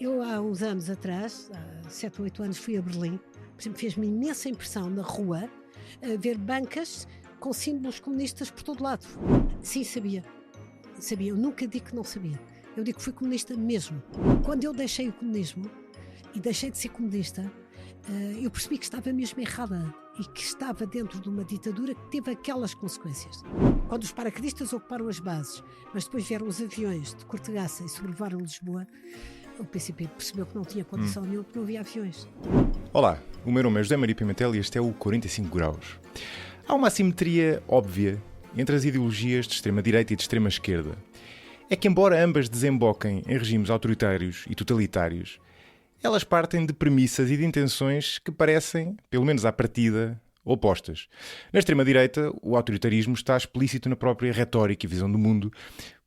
Eu, há uns anos atrás, há 7 ou 8 anos, fui a Berlim. Por exemplo, fez-me imensa impressão na rua ver bancas com símbolos comunistas por todo lado. Sim, sabia. Sabia. Eu nunca digo que não sabia. Eu digo que fui comunista mesmo. Quando eu deixei o comunismo e deixei de ser comunista, eu percebi que estava mesmo errada e que estava dentro de uma ditadura que teve aquelas consequências. Quando os paraquedistas ocuparam as bases, mas depois vieram os aviões de Cortegaça e sobrevoaram Lisboa, o PCP percebeu que não tinha condição nenhuma, que não havia aviões. Olá, o meu nome é José Maria Pimentel e este é o 45 Graus. Há uma assimetria óbvia entre as ideologias de extrema-direita e de extrema-esquerda. É que, embora ambas desemboquem em regimes autoritários e totalitários, elas partem de premissas e de intenções que parecem, pelo menos à partida, opostas. Na extrema-direita, o autoritarismo está explícito na própria retórica e visão do mundo,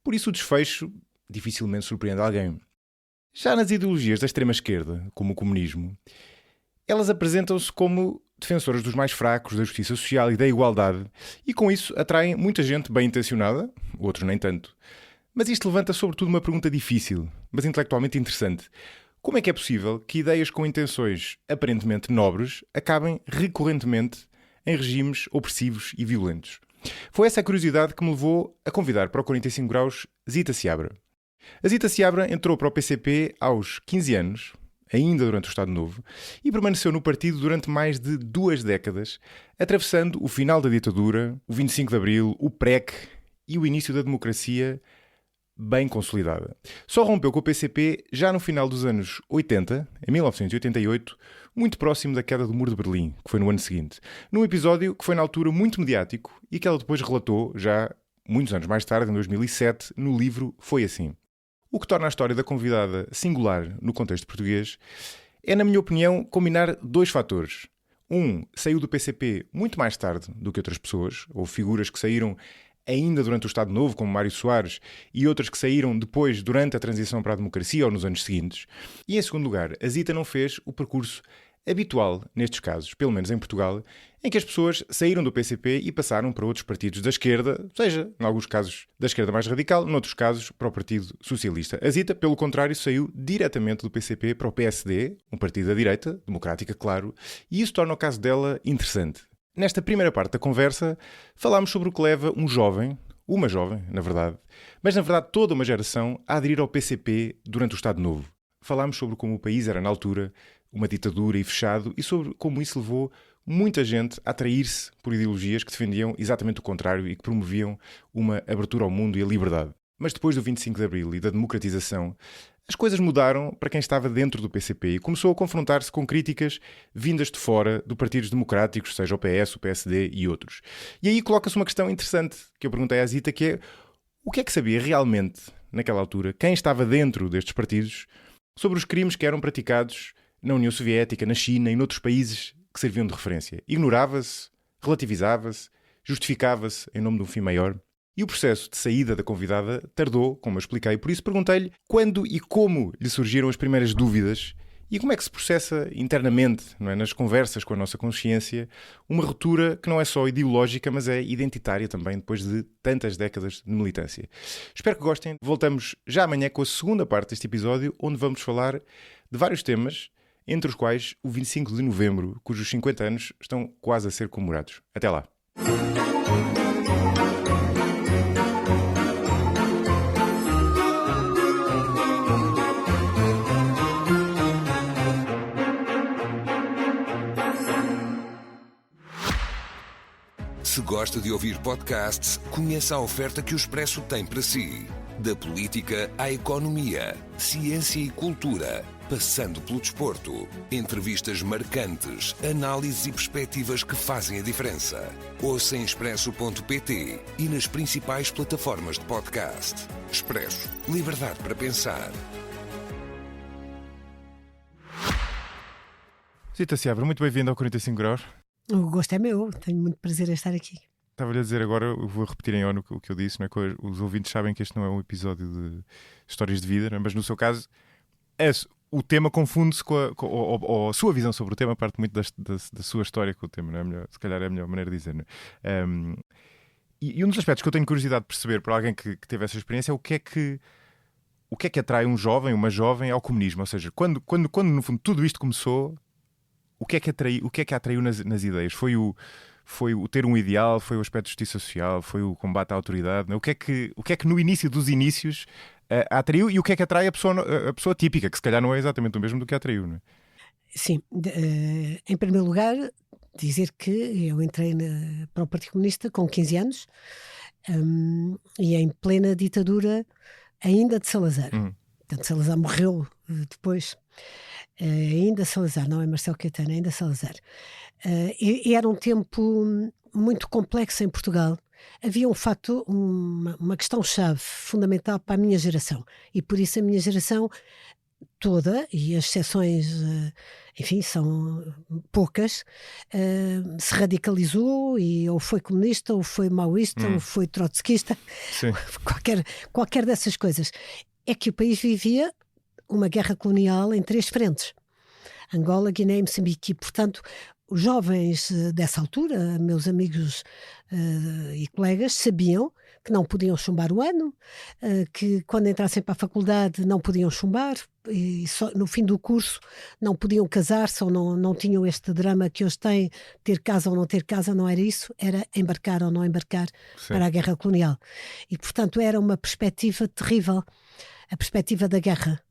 por isso o desfecho dificilmente surpreende alguém. Já nas ideologias da extrema-esquerda, como o comunismo, elas apresentam-se como defensoras dos mais fracos, da justiça social e da igualdade, e com isso atraem muita gente bem-intencionada, outros nem tanto. Mas isto levanta sobretudo uma pergunta difícil, mas intelectualmente interessante. Como é que é possível que ideias com intenções aparentemente nobres acabem recorrentemente em regimes opressivos e violentos? Foi essa a curiosidade que me levou a convidar para o 45 Graus Zita Seabra. A Zita Seabra entrou para o PCP aos 15 anos, ainda durante o Estado Novo, e permaneceu no partido durante mais de 2 décadas, atravessando o final da ditadura, o 25 de Abril, o PREC e o início da democracia bem consolidada. Só rompeu com o PCP já no final dos anos 80, em 1988, muito próximo da queda do Muro de Berlim, que foi no ano seguinte, num episódio que foi na altura muito mediático e que ela depois relatou, já muitos anos mais tarde, em 2007, no livro Foi Assim. O que torna a história da convidada singular no contexto português é, na minha opinião, combinar 2 fatores. Saiu do PCP muito mais tarde do que outras pessoas, ou figuras que saíram ainda durante o Estado Novo, como Mário Soares, e outras que saíram depois, durante a transição para a democracia ou nos anos seguintes. E, em segundo lugar, a Zita não fez o percurso habitual nestes casos, pelo menos em Portugal, em que as pessoas saíram do PCP e passaram para outros partidos da esquerda, seja, em alguns casos, da esquerda mais radical, noutros casos, para o Partido Socialista. A Zita, pelo contrário, saiu diretamente do PCP para o PSD, um partido da direita, democrática, claro, e isso torna o caso dela interessante. Nesta primeira parte da conversa, falámos sobre o que leva um jovem, uma jovem, na verdade, mas na verdade toda uma geração a aderir ao PCP durante o Estado Novo. Falámos sobre como o país era, na altura, uma ditadura e fechado, e sobre como isso levou muita gente a atrair-se por ideologias que defendiam exatamente o contrário e que promoviam uma abertura ao mundo e a liberdade. Mas depois do 25 de Abril e da democratização, as coisas mudaram para quem estava dentro do PCP e começou a confrontar-se com críticas vindas de fora do partidos democráticos, seja o PS, o PSD e outros. E aí coloca-se uma questão interessante que eu perguntei à Zita, que é: o que é que sabia realmente, naquela altura, quem estava dentro destes partidos, sobre os crimes que eram praticados na União Soviética, na China e noutros países que serviam de referência? Ignorava-se? Relativizava-se? Justificava-se em nome de um fim maior? E o processo de saída da convidada tardou, como eu expliquei, por isso perguntei-lhe quando e como lhe surgiram as primeiras dúvidas e como é que se processa internamente, não é, nas conversas com a nossa consciência, uma ruptura que não é só ideológica, mas é identitária também, depois de tantas décadas de militância. Espero que gostem. Voltamos já amanhã com a segunda parte deste episódio, onde vamos falar de vários temas, entre os quais o 25 de novembro, cujos 50 anos estão quase a ser comemorados. Até lá! Se gosta de ouvir podcasts, conheça a oferta que o Expresso tem para si. Da política à economia, ciência e cultura, passando pelo desporto. Entrevistas marcantes, análises e perspectivas que fazem a diferença. Ouça em expresso.pt e nas principais plataformas de podcast. Expresso. Liberdade para pensar. Zita Seabra, muito bem-vindo ao 45 Graus. O gosto é meu, tenho muito prazer em estar aqui. Estava-lhe a dizer agora, eu vou repetir em ONU o que eu disse, não é? Que os ouvintes sabem que este não é um episódio de histórias de vida, mas no seu caso o tema confunde-se ou a sua visão sobre o tema parte muito da sua história com o tema, não é? Melhor, se calhar é a melhor maneira de dizer, não é? E um dos aspectos que eu tenho curiosidade de perceber para alguém que teve essa experiência é o que é que o que é que atrai um jovem, uma jovem ao comunismo? Ou seja, quando no fundo tudo isto começou, o que é que a atraiu nas ideias? Foi o ter um ideal, foi o aspecto de justiça social, foi o combate à autoridade, não é? O que é que no início dos inícios a atraiu, e o que é que atrai a pessoa típica, que se calhar não é exatamente o mesmo do que a atraiu, não é? Sim, em primeiro lugar, dizer que eu entrei para o Partido Comunista com 15 anos, e em plena ditadura ainda de Salazar. Portanto, Salazar morreu depois, ainda Salazar, não é Marcelo Caetano, ainda Salazar. E era um tempo muito complexo em Portugal. Havia um facto, uma questão-chave fundamental para a minha geração, e por isso a minha geração toda, e as exceções, enfim, são poucas, se radicalizou e ou foi comunista, ou foi maoísta, ou foi trotskista, qualquer dessas coisas. É que o país vivia uma guerra colonial em 3 frentes: Angola, Guiné e Moçambique, e portanto os jovens dessa altura, meus amigos e colegas, sabiam que não podiam chumbar o ano, que quando entrassem para a faculdade não podiam chumbar, e só no fim do curso não podiam casar-se, ou não tinham este drama que hoje têm, ter casa ou não ter casa. Não era isso, era embarcar ou não embarcar para a guerra colonial. E portanto era uma perspectiva terrível, a perspectiva da guerra.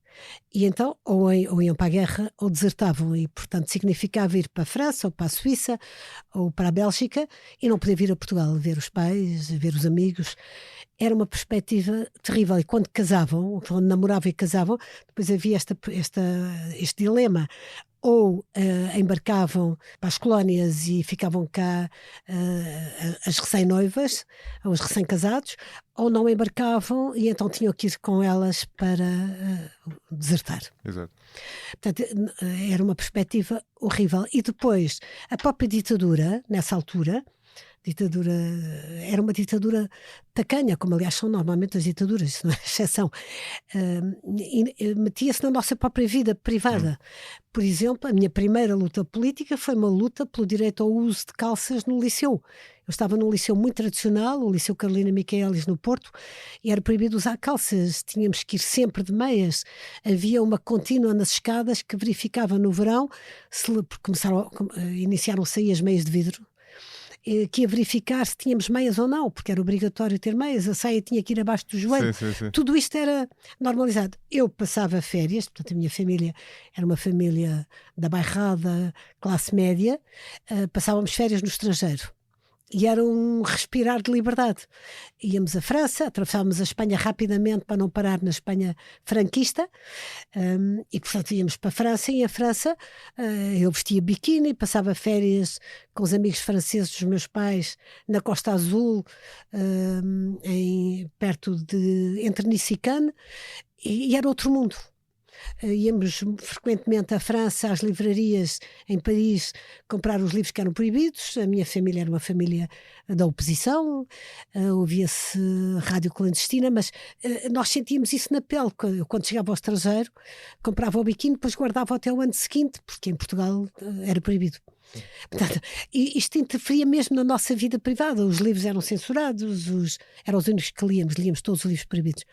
E então ou iam para a guerra ou desertavam, e portanto significava ir para a França ou para a Suíça ou para a Bélgica, e não poder vir a Portugal ver os pais, ver os amigos. Era uma perspectiva terrível. E quando casavam, quando namoravam e casavam, depois havia este dilema: ou embarcavam para as colónias e ficavam cá as recém-noivas, ou os recém-casados, ou não embarcavam e então tinham que ir com elas para desertar. Exato. Portanto, era uma perspectiva horrível. E depois, a própria ditadura, nessa altura, era uma ditadura tacanha, como aliás são normalmente as ditaduras, isso não é exceção. Metia-se na nossa própria vida privada. Por exemplo, a minha primeira luta política foi uma luta pelo direito ao uso de calças no liceu. Eu estava num liceu muito tradicional, o Liceu Carolina Micaelis, no Porto, e era proibido usar calças, tínhamos que ir sempre de meias. Havia uma contínua nas escadas que verificava no verão, porque iniciaram-se aí as meias de vidro, que ia verificar se tínhamos meias ou não, porque era obrigatório ter meias, a saia tinha que ir abaixo do joelho. Sim. Tudo isto era normalizado. Eu passava férias, portanto a minha família era uma família da bairrada, classe média, passávamos férias no estrangeiro. E era um respirar de liberdade. Íamos à França, atravessávamos a Espanha rapidamente para não parar na Espanha franquista, e portanto íamos para a França, e a França eu vestia biquíni, passava férias com os amigos franceses dos meus pais na Costa Azul, entre Nice e Cannes, e era outro mundo. Íamos frequentemente à França, às livrarias em Paris, comprar os livros que eram proibidos. A minha família era uma família da oposição, ouvia-se rádio clandestina, mas nós sentíamos isso na pele. Quando chegava ao estrangeiro, comprava o biquíni, depois guardava até o ano seguinte, porque em Portugal era proibido. Portanto, isto interferia mesmo na nossa vida privada. Os livros eram censurados, eram os únicos que líamos todos os livros proibidos.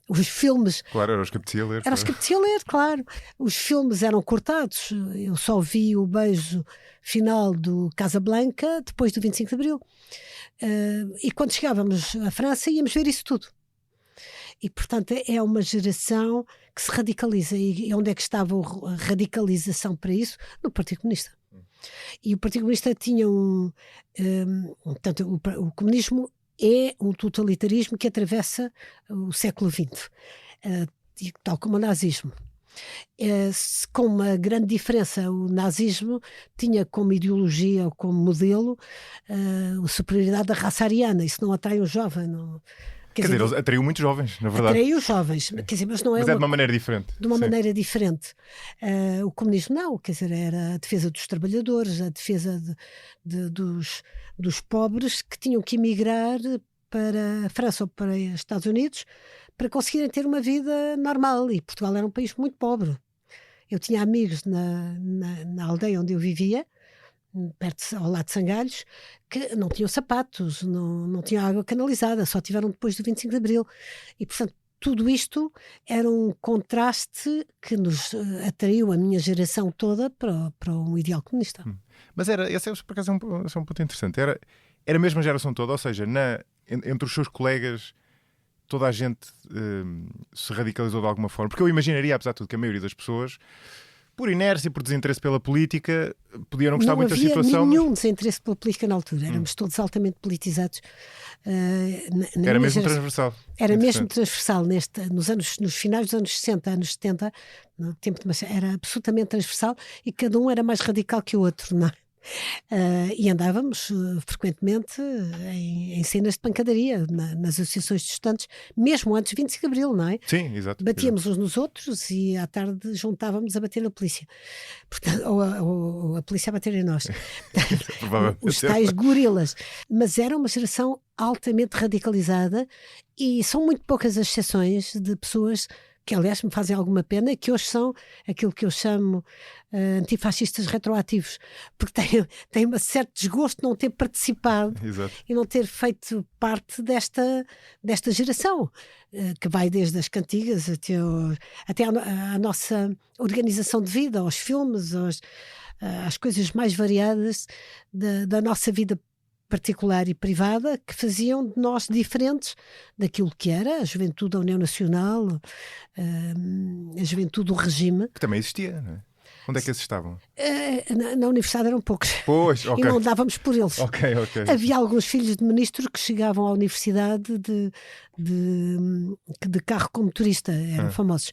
Os filmes... Claro, eram os que apetecia ler. Eram os que apetecia ler, claro. Os filmes eram cortados. Eu só vi o beijo final do Casablanca depois do 25 de Abril. E quando chegávamos à França íamos ver isso tudo. E, portanto, é uma geração que se radicaliza. E onde é que estava a radicalização para isso? No Partido Comunista. E o Partido Comunista tinha portanto, o comunismo é um totalitarismo que atravessa o século XX, tal como o nazismo. Com uma grande diferença: o nazismo tinha como ideologia ou como modelo a superioridade da raça ariana. Isso não atrai um jovem, não... Quer dizer, ele atraiu muitos jovens, na verdade. Atraiu os jovens, quer dizer, mas não é. Mas é de uma maneira diferente. De uma maneira diferente. O comunismo não, quer dizer, era a defesa dos trabalhadores, a defesa dos pobres que tinham que emigrar para a França ou para os Estados Unidos para conseguirem ter uma vida normal. E Portugal era um país muito pobre. Eu tinha amigos na aldeia onde eu vivia, ao lado de Sangalhos, que não tinham sapatos, não tinham água canalizada, só tiveram depois do 25 de Abril. E, portanto, tudo isto era um contraste que nos atraiu, a minha geração toda, para um ideal comunista. Mas esse por acaso esse é um ponto interessante. Era a mesma geração toda, ou seja, entre os seus colegas, toda a gente se radicalizou de alguma forma. Porque eu imaginaria, apesar de tudo, que a maioria das pessoas, por inércia, por desinteresse pela política, podiam não gostar muito da situação. Não havia nenhum desinteresse pela política na altura. Éramos todos altamente politizados. Era mesmo transversal. Era mesmo transversal. Nos finais dos anos 60, anos 70, no tempo era absolutamente transversal e cada um era mais radical que o outro, não é? E andávamos frequentemente em cenas de pancadaria nas associações de estudantes, mesmo antes de 25 de Abril, não é? Sim, exato. Batíamos uns nos outros e à tarde juntávamos a bater na polícia. Portanto, ou a polícia a bater em nós. Os tais gorilas. Mas era uma geração altamente radicalizada e são muito poucas as exceções de pessoas que aliás me fazem alguma pena, que hoje são aquilo que eu chamo antifascistas retroativos, porque têm um certo desgosto de não ter participado e não ter feito parte desta geração, que vai desde as cantigas até à nossa organização de vida, aos filmes, às coisas mais variadas da nossa vida particular e privada, que faziam de nós diferentes daquilo que era a juventude da União Nacional, a juventude do regime. Que também existia, não é? Onde é que esses estavam? Na universidade eram poucos. Pois, okay. E não dávamos por eles. Okay. Havia alguns filhos de ministro que chegavam à universidade de carro com motorista, eram famosos.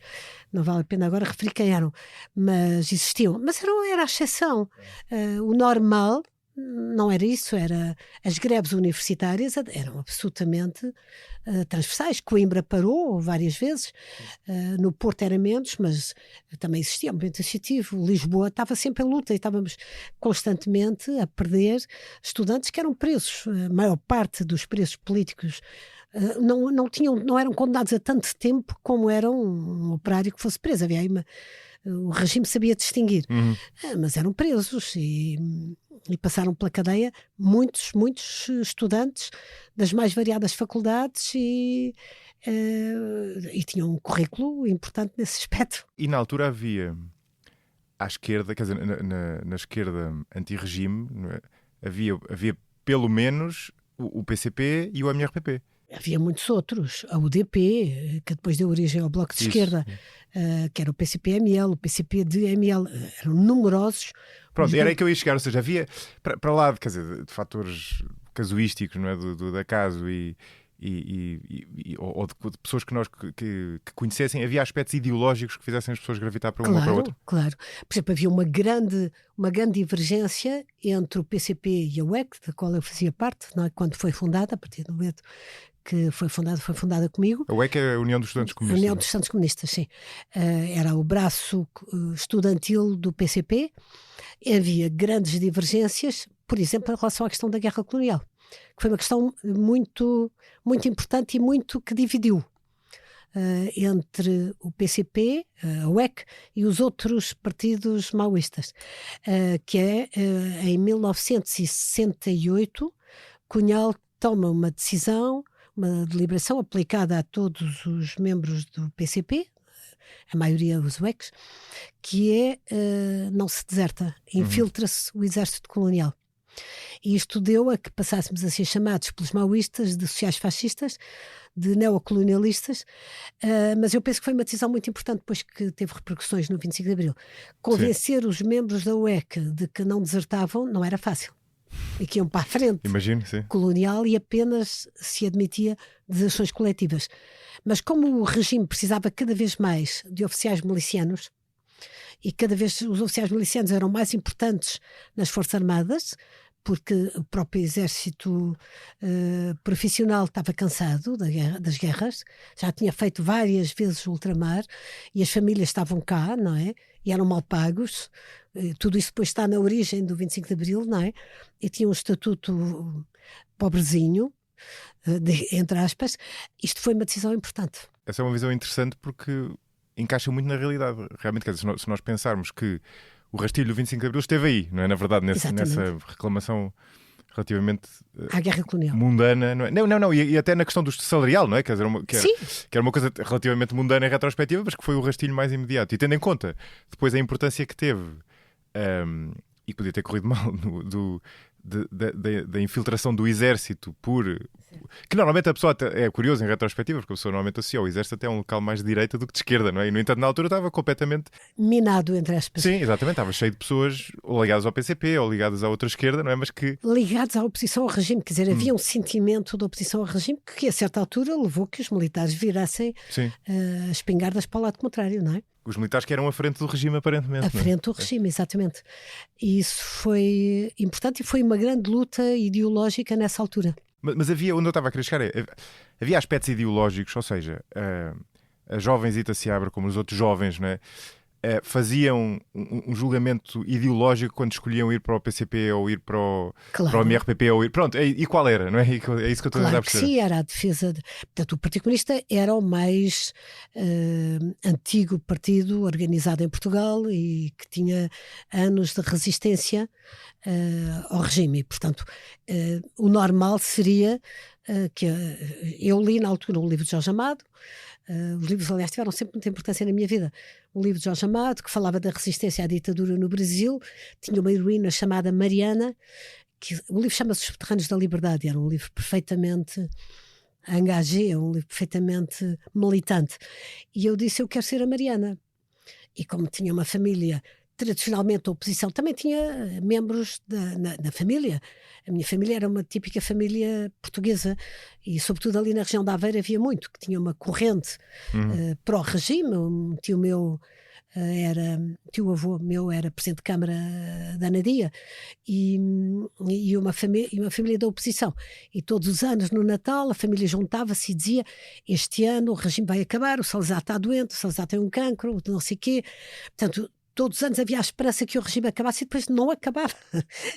Não vale a pena agora referir quem eram, mas existiam. Mas era a exceção. O normal não era isso, as greves universitárias eram absolutamente transversais. Coimbra parou várias vezes, no Porto era menos, mas também existia um movimento associativo. Lisboa estava sempre em luta e estávamos constantemente a perder estudantes que eram presos. A maior parte dos presos políticos não eram condenados a tanto tempo como era um operário que fosse preso. Havia aí o regime sabia distinguir, mas eram presos e passaram pela cadeia muitos estudantes das mais variadas faculdades e tinham um currículo importante nesse aspecto. E na altura havia à esquerda, quer dizer, na esquerda anti-regime, havia pelo menos o PCP e o MRPP. Havia muitos outros, a UDP, que depois deu origem ao Bloco de Esquerda, que era o PCP-ML, o PCP-DML, eram numerosos. Pronto, era aí que eu ia chegar, ou seja, havia, para lá quer dizer, de fatores casuísticos, não é, do acaso ou de pessoas que nós que conhecessem, havia aspectos ideológicos que fizessem as pessoas gravitar para uma ou para outra. Claro. Por exemplo, havia uma grande divergência entre o PCP e a UEC, da qual eu fazia parte, não é? Quando foi fundada, a partir do momento que foi fundada comigo. A UEC é a União dos Estudantes Comunistas. A União dos Estudantes Comunistas, sim. Era o braço estudantil do PCP. Havia grandes divergências, por exemplo, em relação à questão da guerra colonial, que foi uma questão muito, muito importante e que dividiu entre o PCP, a UEC e os outros partidos maoístas, que é em 1968, Cunhal toma uma decisão, uma deliberação aplicada a todos os membros do PCP, a maioria os UECs, que é não se deserta, infiltra-se o exército colonial. E isto deu a que passássemos a ser chamados pelos maoístas de sociais-fascistas, de neocolonialistas, mas eu penso que foi uma decisão muito importante, depois que teve repercussões no 25 de Abril. Convencer os membros da UEC de que não desertavam não era fácil. E que iam para a frente. Imagino, sim. Colonial, e apenas se admitia deserções coletivas. Mas como o regime precisava cada vez mais de oficiais milicianos, e cada vez os oficiais milicianos eram mais importantes nas Forças Armadas, porque o próprio exército profissional estava cansado das guerras, já tinha feito várias vezes o ultramar, e as famílias estavam cá, não é? E eram mal pagos. Tudo isso depois está na origem do 25 de Abril, não é? E tinha um estatuto pobrezinho, entre aspas. Isto foi uma decisão importante. Essa é uma visão interessante porque encaixa muito na realidade. Realmente, quer dizer, se nós pensarmos que o rastilho do 25 de Abril esteve aí, não é? Na verdade, nessa reclamação relativamente À guerra colonial. mundana, não é? Não, e até na questão do salarial, não é? Quer dizer, que era uma coisa relativamente mundana em retrospectiva, mas que foi o rastilho mais imediato. E tendo em conta depois a importância que teve, e podia ter corrido mal, da infiltração do exército que normalmente a pessoa é curiosa em retrospectiva, porque a pessoa normalmente associa o exército até um local mais de direita do que de esquerda, não é? E no entanto na altura estava completamente minado, entre aspas. Sim, exatamente, estava cheio de pessoas ou ligadas ao PCP ou ligadas à outra esquerda, não é? Mas que ligados à oposição ao regime, quer dizer, havia um sentimento de oposição ao regime que a certa altura levou que os militares virassem as espingardas para o lado contrário, não é? Os militares que eram à frente do regime, aparentemente. À frente do regime, exatamente. E isso foi importante e foi uma grande luta ideológica nessa altura. Mas havia, onde eu estava a querer chegar, havia aspectos ideológicos, ou seja, a jovenzita Seabra, como os outros jovens, não é? Faziam um julgamento ideológico quando escolhiam ir para o PCP ou ir para o MRPP ou ir... Pronto, e qual era, não é? É isso que eu estou a tentar perceber. Sim, era a defesa Portanto, o Partido Comunista era o mais antigo partido organizado em Portugal e que tinha anos de resistência ao regime. E, portanto, o normal seria que eu li na altura um livro de Jorge Amado. Os livros, aliás, tiveram sempre muita importância na minha vida. Um livro de Jorge Amado, que falava da resistência à ditadura no Brasil. Tinha uma heroína chamada Mariana, o livro chama-se Os Subterrâneos da Liberdade. Era um livro perfeitamente engagé, um livro perfeitamente militante. E eu disse, eu quero ser a Mariana. E como tinha uma família tradicionalmente a oposição, também tinha membros da família. A minha família era uma típica família portuguesa e sobretudo ali na região da Aveiro havia muito, que tinha uma corrente pró-regime. Um tio meu tio-avô meu era presidente de Câmara da Anadia e uma família da oposição. E todos os anos no Natal a família juntava-se e dizia, este ano o regime vai acabar, o Salazar está doente, o Salazar tem um cancro, não sei o quê. Portanto, todos os anos havia a esperança que o regime acabasse e depois não acabava.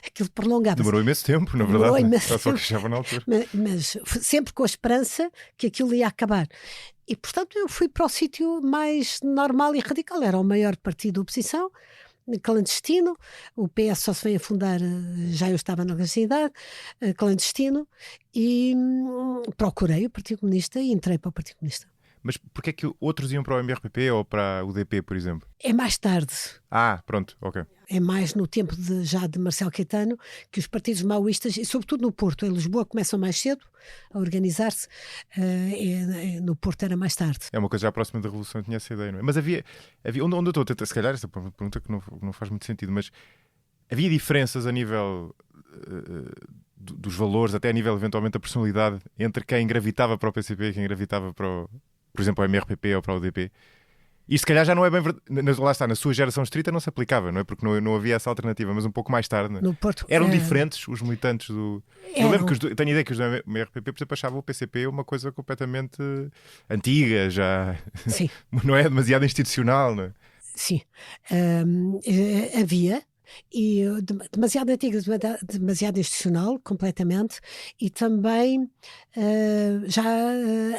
Aquilo prolongava-se. Demorou imenso tempo, na verdade. Só que chegava na altura. Mas sempre com a esperança que aquilo ia acabar. E, portanto, eu fui para o sítio mais normal e radical. Era o maior partido da oposição, clandestino. O PS só se veio a fundar, já eu estava na universidade, clandestino. E procurei o Partido Comunista e entrei para o Partido Comunista. Mas porquê é que outros iam para o MRPP ou para o UDP, por exemplo? É mais tarde. Pronto, ok. É mais no tempo já de Marcelo Caetano que os partidos maoístas, e sobretudo no Porto, em Lisboa começam mais cedo a organizar-se, no Porto era mais tarde. É uma coisa já próxima da Revolução, eu tinha essa ideia, não é? Mas havia onde eu estou a tentar, se calhar esta pergunta que não faz muito sentido, mas havia diferenças a nível dos valores, até a nível eventualmente da personalidade, entre quem gravitava para o PCP e quem gravitava para por exemplo, ao MRPP ou para o UDP. Isto se calhar já não é bem verdade. Lá está, na sua geração estrita não se aplicava, não é? Porque não havia essa alternativa, mas um pouco mais tarde. Não é? No Porto, eram diferentes os militantes do... Eu lembro que tenho a ideia que os do MRPP, por exemplo, achavam o PCP uma coisa completamente antiga, já... Sim. Não é demasiado institucional, não é? Sim. Havia... e demasiado antiga, demasiado institucional, completamente, e também já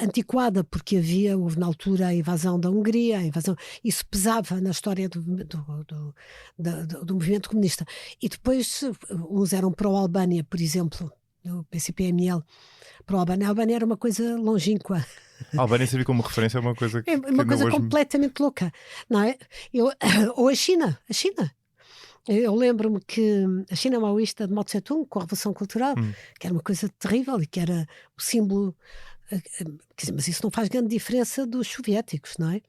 antiquada, porque houve na altura a invasão da Hungria, isso pesava na história do movimento comunista. E depois uns eram pró-Albânia, por exemplo, do PCP-ML, pró-Albânia. A Albânia era uma coisa longínqua. A Albânia serviu como referência a uma coisa que é uma coisa hoje... completamente louca, não é? Ou a China. Eu lembro-me que a China maoísta de Mao Tse-tung, com a Revolução Cultural, que era uma coisa terrível e que era o símbolo... mas isso não faz grande diferença dos soviéticos, não é?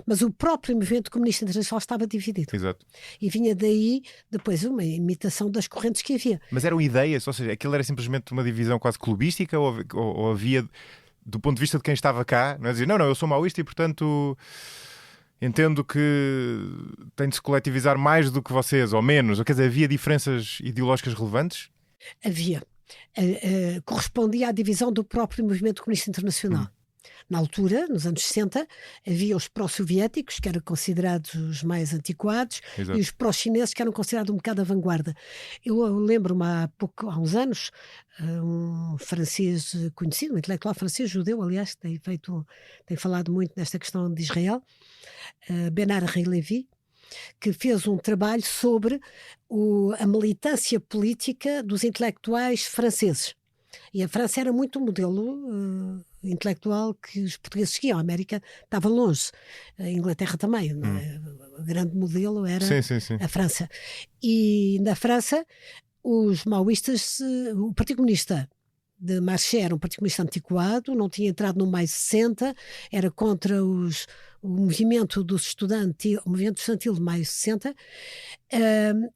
Mas o próprio movimento comunista internacional estava dividido. Exato. E vinha daí, depois, uma imitação das correntes que havia. Mas eram ideias, ou seja, aquilo era simplesmente uma divisão quase clubística ou havia, do ponto de vista de quem estava cá, não é dizer, não, eu sou maoísta e, portanto... Entendo que tem de se coletivizar mais do que vocês, ou menos. Quer dizer, havia diferenças ideológicas relevantes? Havia. Correspondia à divisão do próprio movimento comunista internacional. Na altura, nos anos 60, havia os pró-soviéticos, que eram considerados os mais antiquados, Exato. E os pró-chineses, que eram considerados um bocado a vanguarda. Eu lembro-me há uns anos, um francês conhecido, um intelectual francês, judeu, aliás, tem falado muito nesta questão de Israel, Bernard Henri Lévy, que fez um trabalho sobre a militância política dos intelectuais franceses. E a França era muito um modelo intelectual que os portugueses seguiam. A América estava longe, a Inglaterra também. O grande modelo era a França. E na França, os maoístas, o Partido Comunista de Marché era um Partido Comunista antiquado, não tinha entrado no mais 60, era contra o movimento dos estudantes, o movimento estudantil de maio 60,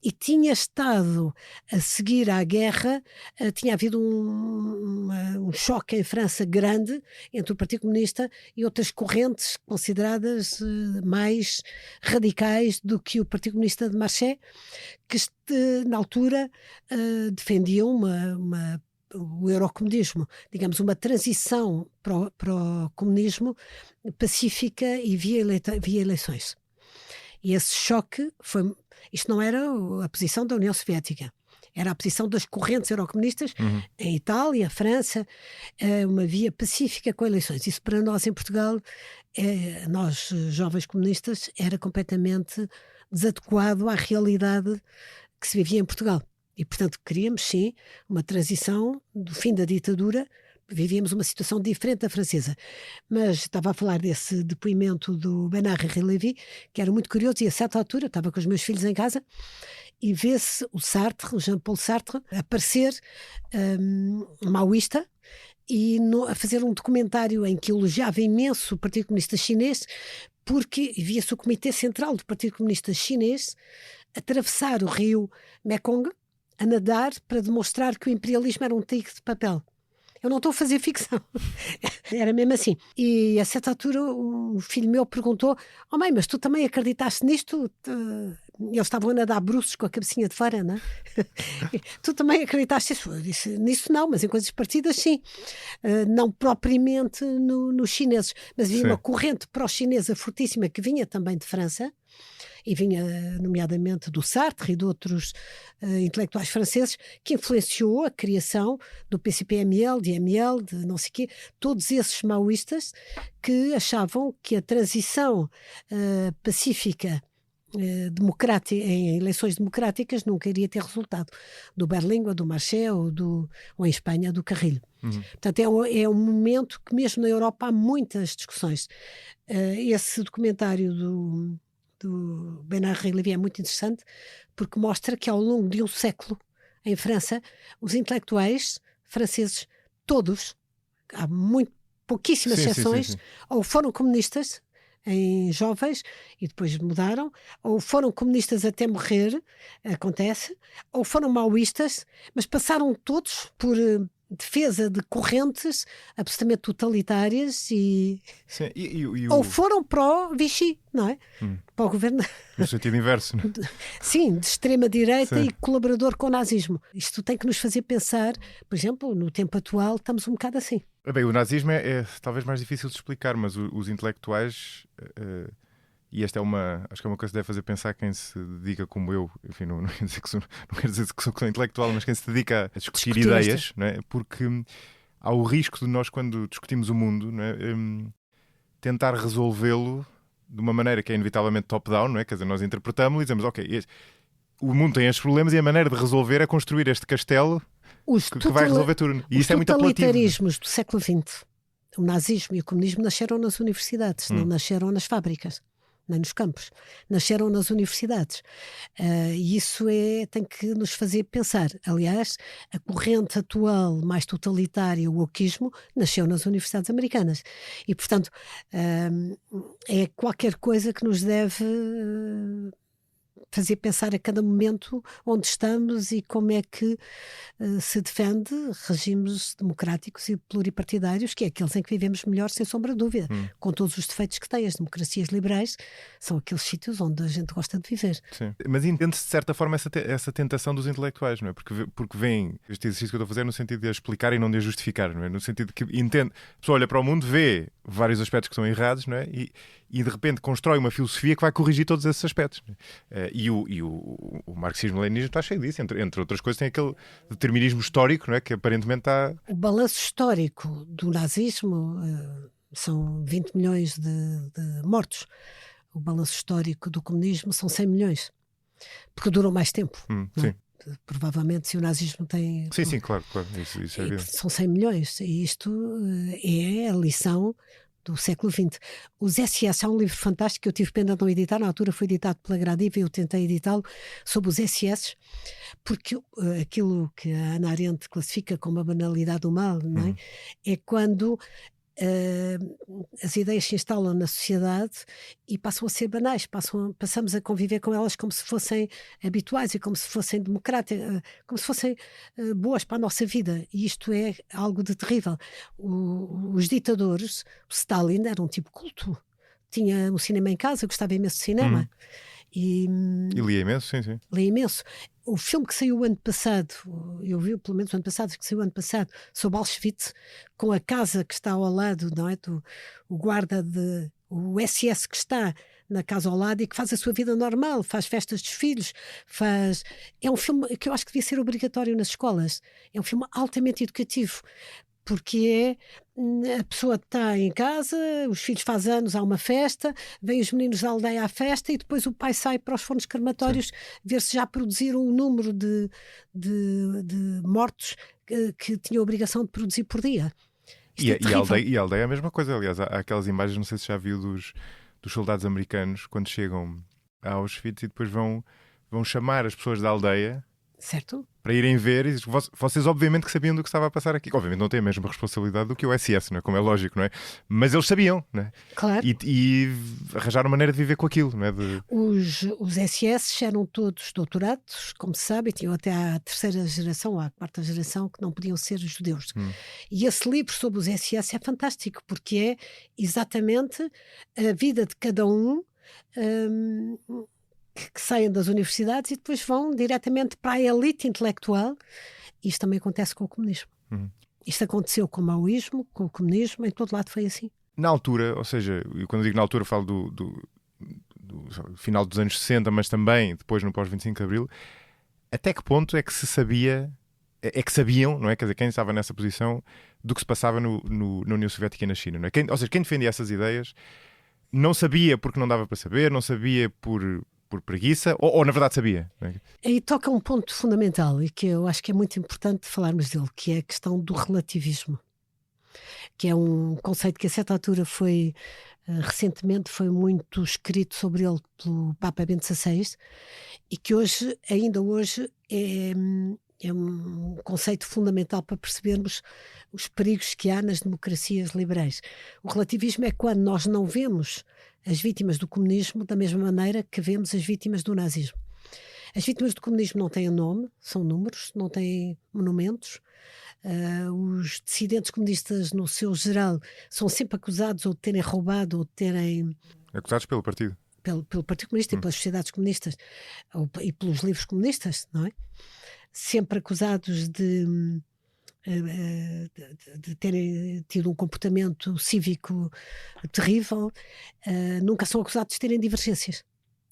e tinha estado a seguir à guerra, tinha havido um choque em França grande entre o Partido Comunista e outras correntes consideradas mais radicais do que o Partido Comunista de Marché, que na altura defendiam o eurocomunismo, digamos, uma transição para o comunismo pacífica e via eleições. E esse choque isto não era a posição da União Soviética, era a posição das correntes eurocomunistas em Itália, França, uma via pacífica com eleições. Isso para nós em Portugal, nós jovens comunistas, era completamente desadequado à realidade que se vivia em Portugal. E, portanto, queríamos, sim, uma transição do fim da ditadura. Vivíamos uma situação diferente da francesa. Mas estava a falar desse depoimento do Bernard Lévy, que era muito curioso, e a certa altura, estava com os meus filhos em casa, e vê-se o Sartre, o Jean-Paul Sartre, aparecer maoísta, e a fazer um documentário em que elogiava imenso o Partido Comunista Chinês, porque via-se o Comitê Central do Partido Comunista Chinês atravessar o rio Mekong, a nadar para demonstrar que o imperialismo era um tigre de papel. Eu não estou a fazer ficção. Era mesmo assim. E a certa altura um filho meu perguntou: "Oh mãe, mas tu também acreditaste nisto?" Eles estavam a nadar bruços com a cabecinha de fora, não é? "Tu também acreditaste nisso?" Eu disse: "Nisso não, mas em coisas parecidas sim." Não propriamente nos chineses, mas havia uma corrente pró-chinesa fortíssima que vinha também de França, e vinha nomeadamente do Sartre e de outros intelectuais franceses, que influenciou a criação do PCP-ML, de ML, de não sei o quê, todos esses maoístas que achavam que a transição pacífica democrática, em eleições democráticas, nunca iria ter resultado. Do Berlinguer, do Marché ou em Espanha, do Carrilho. Portanto, é um momento que mesmo na Europa há muitas discussões. Esse documentário do Bernard Lévy é muito interessante, porque mostra que ao longo de um século, em França, os intelectuais franceses, todos, há pouquíssimas exceções, ou foram comunistas em jovens e depois mudaram, ou foram comunistas até morrer, acontece, ou foram maoístas, mas passaram todos por defesa de correntes absolutamente totalitárias ou foram pró-Vichy, não é? Para o governo. No sentido inverso, não é? Sim, de extrema-direita e colaborador com o nazismo. Isto tem que nos fazer pensar, por exemplo, no tempo atual estamos um bocado assim. Bem, o nazismo é talvez mais difícil de explicar, mas os intelectuais... E esta acho que é uma coisa que deve fazer pensar quem se dedica como eu, enfim, não quero dizer que sou intelectual, mas quem se dedica a discutir ideias, não é? Porque há o risco de nós, quando discutimos o mundo, não é? Tentar resolvê-lo de uma maneira que é inevitavelmente top-down, não é? Quer dizer, nós interpretamos e dizemos, ok, o mundo tem estes problemas e a maneira de resolver é construir este castelo que vai resolver tudo. E isto é muito apelativo. Os totalitarismos do século XX, o nazismo e o comunismo nasceram nas universidades, não nasceram nas fábricas, nem nos campos, nasceram nas universidades. E isso tem que nos fazer pensar. Aliás, a corrente atual mais totalitária, o wokismo, nasceu nas universidades americanas. E, portanto, é qualquer coisa que nos deve fazer pensar a cada momento onde estamos e como é que se defende regimes democráticos e pluripartidários, que é aqueles em que vivemos melhor, sem sombra de dúvida, com todos os defeitos que têm. As democracias liberais são aqueles sítios onde a gente gosta de viver. Sim. Mas entende-se de certa forma essa tentação dos intelectuais, não é? Porque vem este exercício que eu estou a fazer no sentido de a explicar e não de a justificar, não é? No sentido de que a pessoa olha para o mundo, vê vários aspectos que estão errados, não é? E de repente constrói uma filosofia que vai corrigir todos esses aspectos. E o marxismo-leninismo está cheio disso. Entre outras coisas, tem aquele determinismo histórico, não é? Que aparentemente está... O balanço histórico do nazismo são 20 milhões de mortos. o balanço histórico do comunismo, são 100 milhões. Porque durou mais tempo. Sim. Provavelmente, se o nazismo tem... Sim, claro. Isso é evidente. São 100 milhões. E isto é a lição do século XX. Os SS é um livro fantástico que eu tive pena de não editar. Na altura foi editado pela Gradiva e eu tentei editá-lo, sobre os SS, porque aquilo que a Hannah Arendt classifica como a banalidade do mal, não é? É quando as ideias se instalam na sociedade e passam a ser banais, passamos a conviver com elas como se fossem habituais e como se fossem democráticas, como se fossem boas para a nossa vida, e isto é algo de terrível. Os ditadores, o Stalin era um tipo culto, tinha um cinema em casa, gostava imenso de cinema. E lia imenso, sim. Lia imenso. O filme que saiu o ano passado, eu vi pelo menos o ano passado, que saiu o ano passado, sobre Auschwitz, com a casa que está ao lado, não é? O guarda o SS que está na casa ao lado e que faz a sua vida normal, faz festas dos filhos, é um filme que eu acho que devia ser obrigatório nas escolas. É um filme altamente educativo, porque a pessoa está em casa, os filhos fazem anos, há uma festa, vêm os meninos da aldeia à festa e depois o pai sai para os fornos crematórios ver se já produziram um número de mortos que tinha a obrigação de produzir por dia. E a aldeia é a mesma coisa. Aliás, há aquelas imagens, não sei se já viu, dos soldados americanos quando chegam a Auschwitz e depois vão chamar as pessoas da aldeia, certo, para irem ver, e vocês obviamente que sabiam do que estava a passar aqui. Obviamente não têm a mesma responsabilidade do que o SS, não é? Como é lógico, não é? Mas eles sabiam, não é? Claro. E arranjaram maneira de viver com aquilo, não é? Os SS eram todos doutorados, como se sabe, e tinham até à terceira geração, à quarta geração, que não podiam ser judeus. E esse livro sobre os SS é fantástico, porque é exatamente a vida de cada um, que saem das universidades e depois vão diretamente para a elite intelectual. Isto também acontece com o comunismo. Isto aconteceu com o maoísmo, com o comunismo, em todo lado foi assim. Na altura, ou seja, eu quando digo na altura falo do final dos anos 60, mas também depois no pós-25 de Abril, até que ponto é que se sabia, é que sabiam, não é? Quer dizer, quem estava nessa posição do que se passava na União Soviética e na China, não é? Ou seja, quem defendia essas ideias não sabia porque não dava para saber, não sabia por preguiça, ou na verdade sabia? Aí toca um ponto fundamental e que eu acho que é muito importante falarmos dele, que é a questão do relativismo, que é um conceito que a certa altura recentemente foi muito escrito sobre ele pelo Papa Bento XVI e que ainda hoje é um conceito fundamental para percebermos os perigos que há nas democracias liberais. O relativismo é quando nós não vemos as vítimas do comunismo da mesma maneira que vemos as vítimas do nazismo. As vítimas do comunismo não têm nome, são números, não têm monumentos. Os dissidentes comunistas, no seu geral, são sempre acusados ou de terem roubado ou de terem... Acusados pelo partido. Pelo Partido Comunista e pelas sociedades comunistas e pelos livros comunistas, não é? Sempre acusados de terem tido um comportamento cívico terrível, nunca são acusados de terem divergências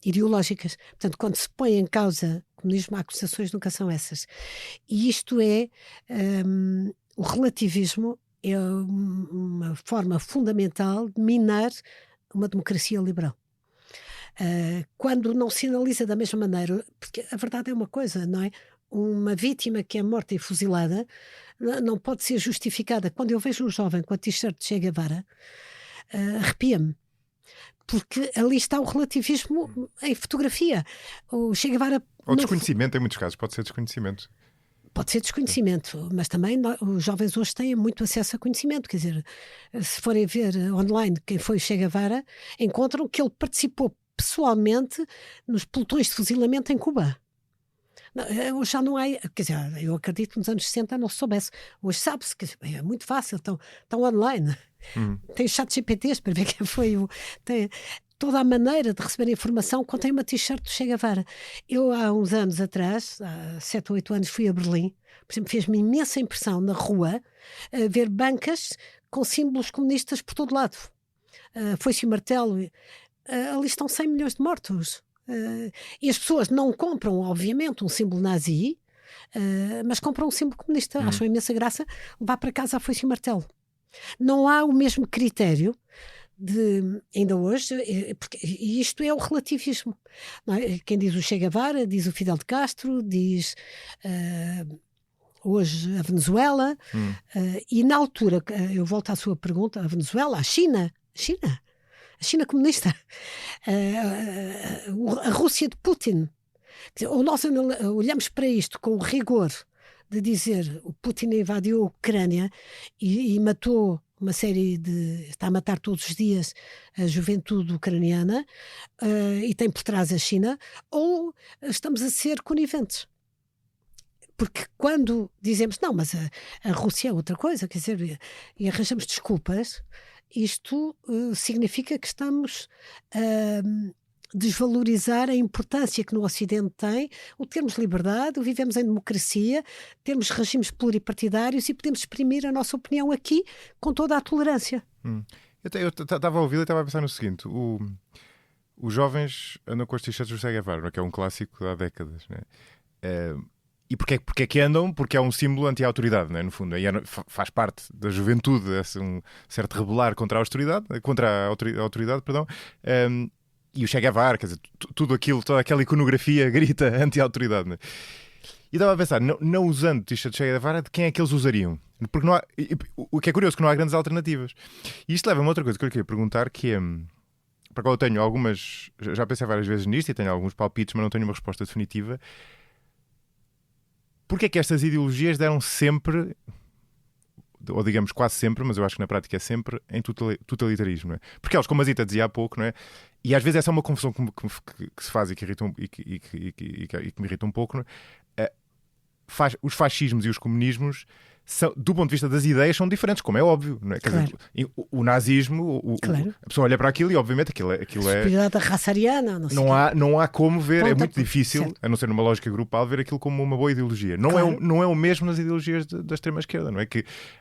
ideológicas. Portanto, quando se põe em causa o comunismo, acusações nunca são essas. E isto o relativismo é uma forma fundamental de minar uma democracia liberal. Quando não se analisa da mesma maneira, porque a verdade é uma coisa, não é? Uma vítima que é morta e fuzilada não pode ser justificada. Quando eu vejo um jovem com a t-shirt de Che Guevara, arrepia-me. Porque ali está o relativismo em fotografia. O Che Guevara... Ou desconhecimento, em muitos casos, pode ser desconhecimento. Pode ser desconhecimento, mas também os jovens hoje têm muito acesso a conhecimento. Quer dizer, se forem ver online quem foi o Che Guevara, encontram que ele participou pessoalmente nos pelotões de fuzilamento em Cuba. Hoje já não há, quer dizer, eu acredito que nos anos 60 não se soubesse. Hoje sabe-se, que é muito fácil, estão online. Tem chat GPTs para ver quem foi tem toda a maneira de receber informação quando tem uma t-shirt do Che Guevara. Eu há uns anos atrás, há 7 ou 8 anos, fui a Berlim. Por exemplo, fez-me imensa impressão na rua ver bancas com símbolos comunistas por todo lado. Foi-se o martelo. Ali estão 100 milhões de mortos. E as pessoas não compram, obviamente, um símbolo nazi, mas compram um símbolo comunista. Acham imensa graça levar para casa a foice e o martelo. Não há o mesmo critério ainda hoje, porque isto é o relativismo. Não é? Quem diz o Che Guevara, diz o Fidel de Castro, diz hoje a Venezuela, e na altura, eu volto à sua pergunta, a Venezuela, a China comunista, a Rússia de Putin. Quer dizer, ou nós olhamos para isto com o rigor de dizer o Putin invadiu a Ucrânia e matou uma série está a matar todos os dias a juventude ucraniana e tem por trás a China, ou estamos a ser coniventes. Porque quando dizemos, não, mas a Rússia é outra coisa, quer dizer, e arranjamos desculpas, isto significa que estamos a desvalorizar a importância que no Ocidente tem o termos liberdade, o vivemos em democracia, temos regimes pluripartidários e podemos exprimir a nossa opinião aqui com toda a tolerância. Eu estava a ouvir e estava a pensar no seguinte: os jovens andam com os t-shirts do Che Guevara, que é um clássico há décadas, né? E porquê é que andam? Porque é um símbolo anti-autoridade, né? No fundo. E faz parte da juventude um certo rebelar contra a autoridade, perdão. E o Che Guevara, quer dizer, tudo aquilo, toda aquela iconografia grita anti-autoridade, né? E estava a pensar, não usando t-shirt de Che Guevara, de quem é que eles usariam? Porque não há, o que é curioso é que não há grandes alternativas. E isto leva-me a outra coisa que eu queria perguntar, que é, para a qual eu tenho algumas, já pensei várias vezes nisto e tenho alguns palpites, mas não tenho uma resposta definitiva. Porquê é que estas ideologias deram sempre, ou digamos quase sempre, mas eu acho que na prática é sempre, em totalitarismo, não é? Porque eles, como a Zita dizia há pouco, não é? E às vezes essa é uma confusão que se faz e que me irrita um pouco, não é? Os fascismos e os comunismos, do ponto de vista das ideias, são diferentes, como é óbvio, não é? Claro. Quer dizer, o nazismo, a pessoa olha para aquilo e obviamente aquilo é... superioridade da raça ariana, não há como ver, é muito difícil, certo, a não ser numa lógica grupal, ver aquilo como uma boa ideologia. Não, claro. não é o mesmo nas ideologias da extrema-esquerda, não é?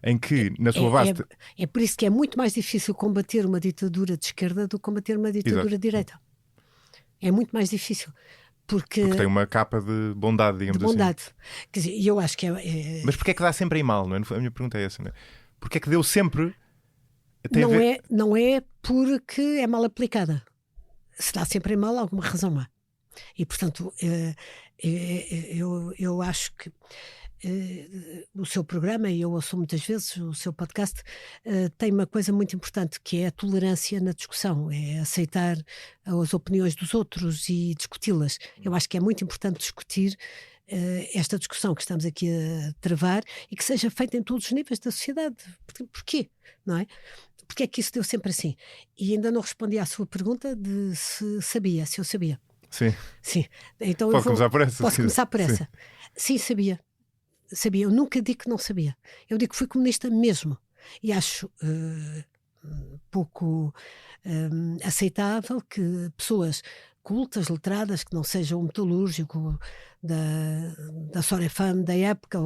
Em que na sua base... É por isso que é muito mais difícil combater uma ditadura de esquerda do que combater uma ditadura de direita. É muito mais difícil. Porque tem uma capa de bondade, digamos assim. Quer dizer, eu acho que Mas porquê é que dá sempre em mal, não é? A minha pergunta é essa, não é? Porquê é que deu sempre... Não é porque é mal aplicada. Se dá sempre em mal, alguma razão há. E, portanto, eu acho que o seu programa, e eu ouço muitas vezes o seu podcast, tem uma coisa muito importante, que é a tolerância na discussão, é aceitar as opiniões dos outros e discuti-las. Eu acho que é muito importante discutir esta discussão que estamos aqui a travar e que seja feita em todos os níveis da sociedade. Porquê? Não é? Porque é que isso deu sempre assim? E ainda não respondi à sua pergunta de se eu sabia. Sim. Então posso começar por essa. Sim, sabia. Eu nunca digo que não sabia. Eu digo que fui comunista mesmo. E acho pouco aceitável que pessoas cultas, letradas, que não sejam um metalúrgico da Sorefam da época,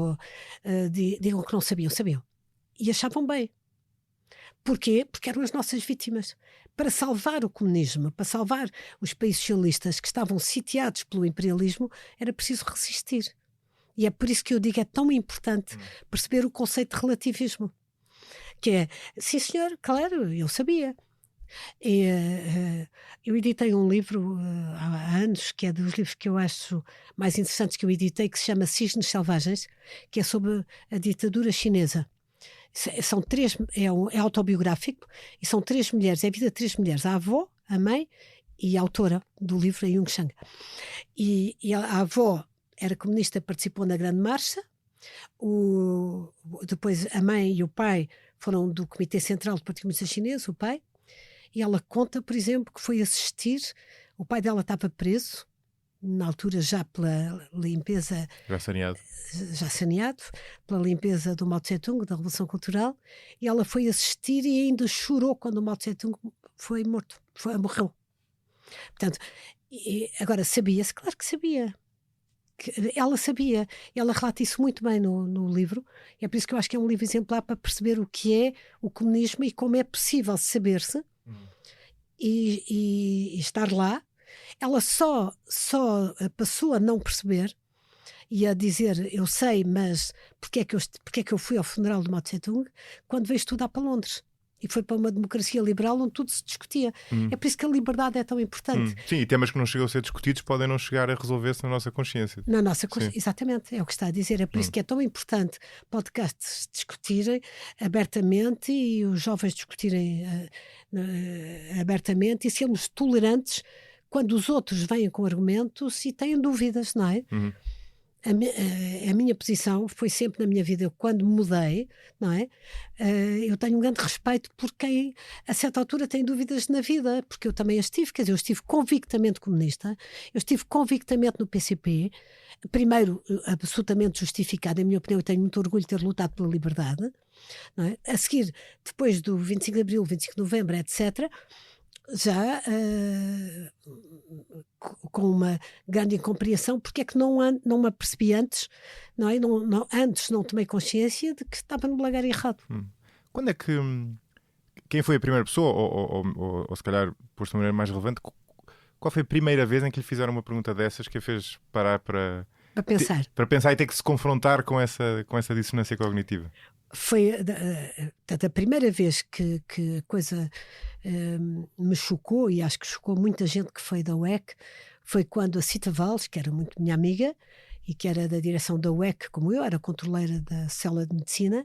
digam que não sabiam. E achavam bem. Porquê? Porque eram as nossas vítimas. Para salvar o comunismo, para salvar os países socialistas que estavam sitiados pelo imperialismo, era preciso resistir. E é por isso que eu digo que é tão importante perceber o conceito de relativismo. Que é, sim senhor, claro, eu sabia. Eu editei um livro há anos, que é dos livros que eu acho mais interessantes que eu editei, que se chama Cisnes Selvagens, que é sobre a ditadura chinesa. São três, é autobiográfico, e são 3 mulheres, é a vida de 3 mulheres, a avó, a mãe e a autora do livro, a Yung Shang. E a avó era comunista, participou na Grande Marcha, depois a mãe e o pai foram do Comitê Central do Partido Comunista Chinês, o pai, e ela conta, por exemplo, que foi assistir, o pai dela estava preso, na altura já pela limpeza... Já saneado, pela limpeza do Mao Tse-tung, da Revolução Cultural, e ela foi assistir e ainda chorou quando o Mao Tse-tung foi morto, morreu. Portanto, agora sabia-se, claro que sabia. Ela sabia, ela relata isso muito bem no livro, é por isso que eu acho que é um livro exemplar para perceber o que é o comunismo e como é possível saber-se e estar lá. Ela só passou a não perceber e a dizer, eu sei, mas porque é que eu fui ao funeral do Mao Tse-tung, quando veio estudar para Londres. E foi para uma democracia liberal onde tudo se discutia. É por isso que a liberdade é tão importante. Sim, e temas que não chegam a ser discutidos podem não chegar a resolver-se na nossa consciência. Na nossa consciência, exatamente, é o que está a dizer. É por isso que é tão importante podcasts discutirem abertamente e os jovens discutirem abertamente e sermos tolerantes quando os outros vêm com argumentos e têm dúvidas, não é? A minha posição foi sempre na minha vida, eu, quando mudei, não é? Eu tenho um grande respeito por quem a certa altura tem dúvidas na vida, porque eu também as tive, quer dizer, eu estive convictamente comunista, eu estive convictamente no PCP, primeiro absolutamente justificado, em minha opinião, eu tenho muito orgulho de ter lutado pela liberdade, não é? A seguir, depois do 25 de Abril, 25 de Novembro, etc., já com uma grande incompreensão, porque é que não me apercebi antes, não é? Antes não tomei consciência de que estava no lugar errado. Quando é que... Quem foi a primeira pessoa, ou se calhar, por sua maneira mais relevante, qual foi a primeira vez em que lhe fizeram uma pergunta dessas que a fez parar para pensar? Para pensar e ter que se confrontar com essa dissonância cognitiva? Foi a primeira vez que a coisa me chocou, e acho que chocou muita gente que foi da UEC, foi quando a Cita Valls, que era muito minha amiga e que era da direção da UEC, como eu, era controleira da célula de medicina,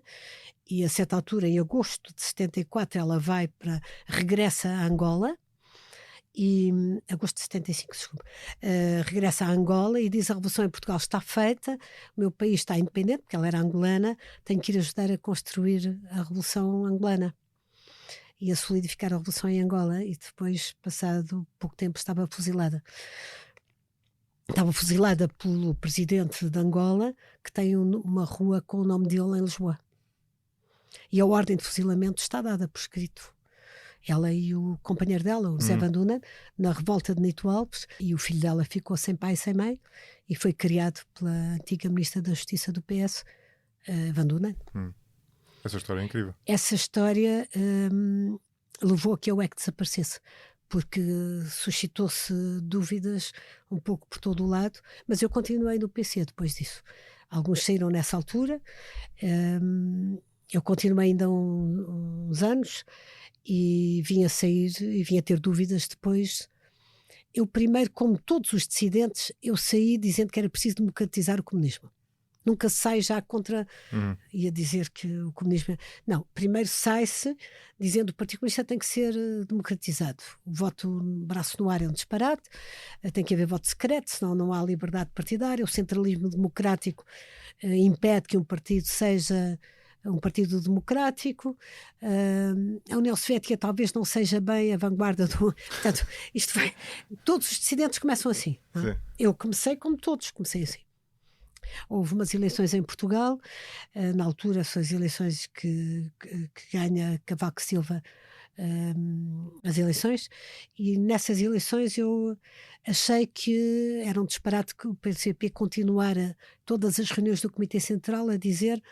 e a certa altura, em agosto de 74, ela regressa a Angola, agosto de 75, desculpa, regressa a Angola e diz: a revolução em Portugal está feita, o meu país está independente, porque ela era angolana, tenho que ir ajudar a construir a revolução angolana e a solidificar a revolução em Angola. E depois, passado pouco tempo, estava fuzilada pelo presidente de Angola, que tem uma rua com o nome dele em Lisboa, e a ordem de fuzilamento está dada por escrito. Ela e o companheiro dela, o Zé Van Dunen, na revolta de Nito Alves, e o filho dela ficou sem pai e sem mãe, e foi criado pela antiga ministra da Justiça do PS, Van Dunen. Essa história é incrível. Essa história levou a que a UEC desaparecesse, porque suscitou-se dúvidas um pouco por todo o lado, mas eu continuei no PC depois disso. Alguns saíram nessa altura, eu continuei ainda uns anos, e vim a sair e vim a ter dúvidas depois. Eu primeiro, como todos os dissidentes, eu saí dizendo que era preciso democratizar o comunismo. Nunca se sai já contra e a dizer que o comunismo... Não, primeiro sai-se dizendo que o Partido Comunista tem que ser democratizado. O voto braço no ar é um disparate, tem que haver voto secreto, senão não há liberdade partidária. O centralismo democrático impede que um partido seja um partido democrático. A União Soviética talvez não seja bem a vanguarda do... Portanto, isto foi... Todos os dissidentes começam assim. Não é? Eu comecei como todos, comecei assim. Houve umas eleições em Portugal, na altura são as eleições que ganha Cavaco Silva as eleições, e nessas eleições eu achei que era um disparate que o PCP continuara todas as reuniões do Comitê Central a dizer: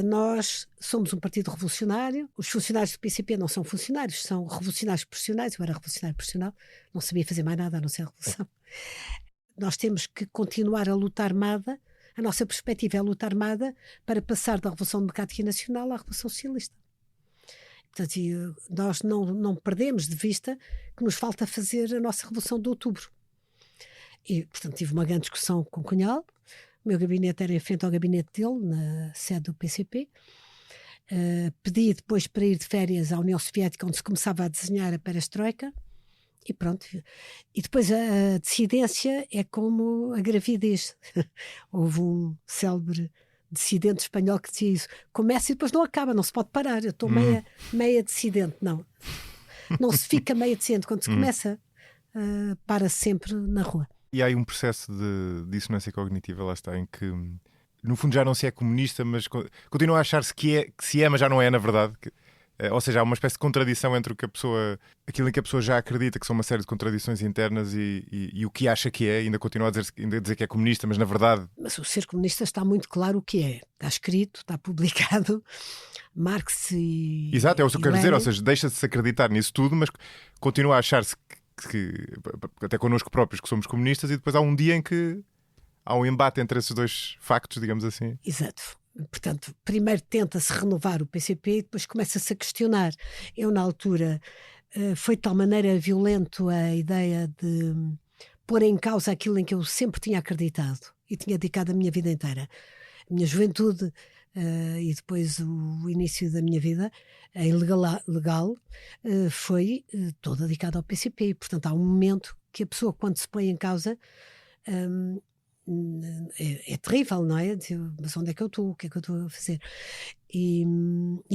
nós somos um partido revolucionário, os funcionários do PCP não são funcionários, são revolucionários profissionais. Eu era revolucionário profissional, não sabia fazer mais nada a não ser a revolução. Nós temos que continuar a luta armada, a nossa perspectiva é a luta armada para passar da Revolução Democrática e Nacional à Revolução Socialista. Portanto, nós não perdemos de vista que nos falta fazer a nossa Revolução de Outubro. E, portanto, tive uma grande discussão com o Cunhal. O meu gabinete era em frente ao gabinete dele, na sede do PCP. Pedi depois para ir de férias à União Soviética, onde se começava a desenhar a perestroika. E pronto. E depois a dissidência é como a gravidez. Houve um célebre dissidente espanhol que dizia isso: começa e depois não acaba, não se pode parar. Eu estou meia dissidente. Não se fica meia dissidente. Quando se começa, para sempre na rua. E há aí um processo de dissonância cognitiva, lá está, em que no fundo já não se é comunista, mas continua a achar-se que se é, mas já não é, na verdade. Ou seja, há uma espécie de contradição entre aquilo em que a pessoa já acredita, que são uma série de contradições internas, e o que acha que é, ainda continua a dizer que é comunista, mas na verdade... Mas o ser comunista está muito claro o que é. Está escrito, está publicado, Marx e... Exato, é o que eu quero dizer, ou seja, deixa-se acreditar nisso tudo, mas continua a achar-se que até connosco próprios, que somos comunistas, e depois há um dia em que há um embate entre esses dois factos, digamos assim. Exato. Portanto, primeiro tenta-se renovar o PCP e depois começa-se a questionar. Eu, na altura, foi de tal maneira violento a ideia de pôr em causa aquilo em que eu sempre tinha acreditado e tinha dedicado a minha vida inteira. A minha juventude e depois o início da minha vida em legal foi todo dedicado ao PCP. E, portanto, há um momento que a pessoa, quando se põe em causa, é terrível, não é? Mas onde é que eu estou? O que é que eu estou a fazer? E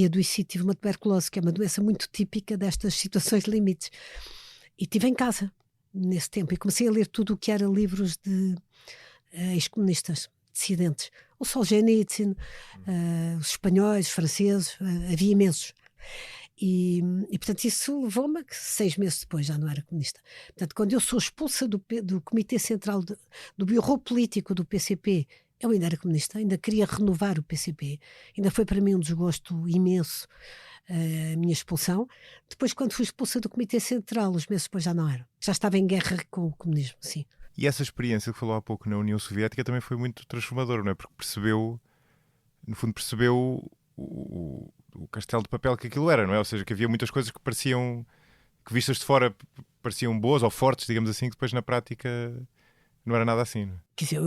adoeci, tive uma tuberculose, que é uma doença muito típica destas situações de limites. E estive em casa, nesse tempo, e comecei a ler tudo o que era livros de ex-comunistas, dissidentes. O Solzhenitsyn, os espanhóis, os franceses, havia imensos. E portanto, isso levou-me a que 6 meses depois já não era comunista. Portanto, quando eu sou expulsa do Comitê Central, do Bureau Político do PCP, eu ainda era comunista, ainda queria renovar o PCP. Ainda foi para mim um desgosto imenso a minha expulsão. Depois, quando fui expulsa do Comitê Central, os meses depois já não era. Já estava em guerra com o comunismo, sim. E essa experiência que falou há pouco na União Soviética também foi muito transformadora, não é? Porque percebeu o castelo de papel que aquilo era, não é? Ou seja, que havia muitas coisas que pareciam, que vistas de fora pareciam boas ou fortes, digamos assim, que depois na prática não era nada assim, não é? Quer dizer,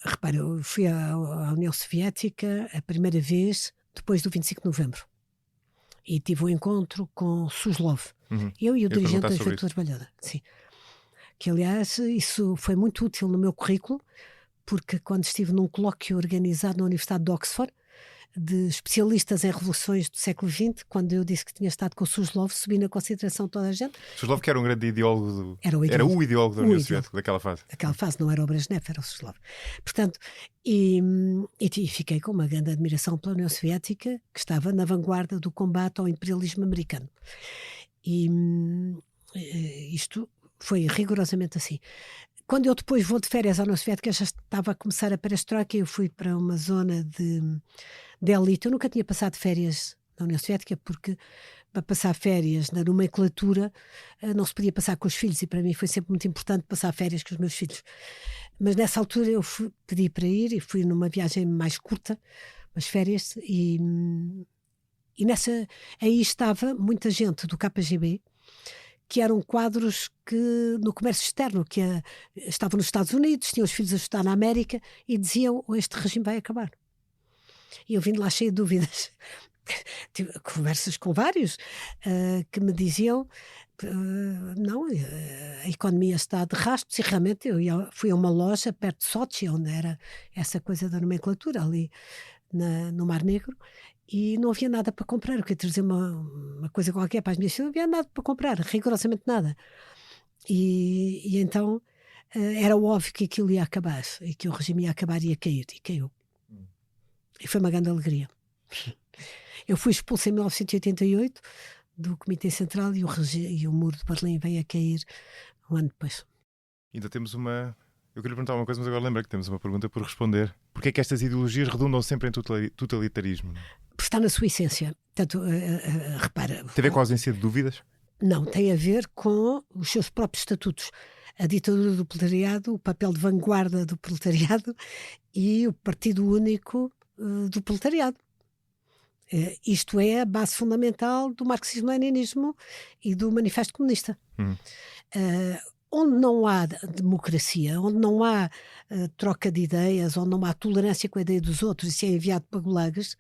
repara, eu fui à União Soviética a primeira vez depois do 25 de novembro. E tive um encontro com Suslov. Eu e o dirigente da Juventude Trabalhadora. Sim. Que, aliás, isso foi muito útil no meu currículo, porque quando estive num colóquio organizado na Universidade de Oxford, de especialistas em revoluções do século XX, quando eu disse que tinha estado com o Suslov, subi na consideração de toda a gente. Suslov, que era um grande ideólogo, era o ideólogo da União Soviética, daquela fase. Daquela fase, não era o Brezhnev, era o Suslov. Portanto, e fiquei com uma grande admiração pela União Soviética, que estava na vanguarda do combate ao imperialismo americano. E isto foi rigorosamente assim. Quando eu depois vou de férias à União Soviética, já estava a começar a perestroika, eu fui para uma zona de elite. Eu nunca tinha passado férias na União Soviética, porque para passar férias na nomenclatura não se podia passar com os filhos, e para mim foi sempre muito importante passar férias com os meus filhos. Mas nessa altura eu pedi para ir e fui numa viagem mais curta, umas férias, e aí estava muita gente do KGB, que eram quadros que no comércio externo, que estavam nos Estados Unidos, tinham os filhos a estudar na América e diziam: este regime vai acabar. E eu vim de lá cheio de dúvidas. Tive conversas com vários que me diziam: não, a economia está de rastros. E realmente eu fui a uma loja perto de Sochi, onde era essa coisa da nomenclatura, ali no Mar Negro, e não havia nada para comprar. Eu queria trazer uma coisa qualquer para as minhas filhas, não havia nada para comprar, rigorosamente nada. E então era óbvio que aquilo ia acabar, e que o regime ia acabar e ia cair, e caiu. E foi uma grande alegria. Eu fui expulsa em 1988 do Comitê Central, e o muro de Berlim veio a cair um ano depois. Ainda temos uma... Eu queria perguntar uma coisa, mas agora lembro que temos uma pergunta por responder. Porquê é que estas ideologias redundam sempre em totalitarismo? Porque está na sua essência. Portanto, repara... Tem a ver com a ausência de dúvidas? Não, tem a ver com os seus próprios estatutos. A ditadura do proletariado, o papel de vanguarda do proletariado e o partido único do proletariado. Isto é a base fundamental do marxismo-leninismo e do manifesto comunista. Onde não há democracia, onde não há troca de ideias, onde não há tolerância com a ideia dos outros e se é enviado para gulags,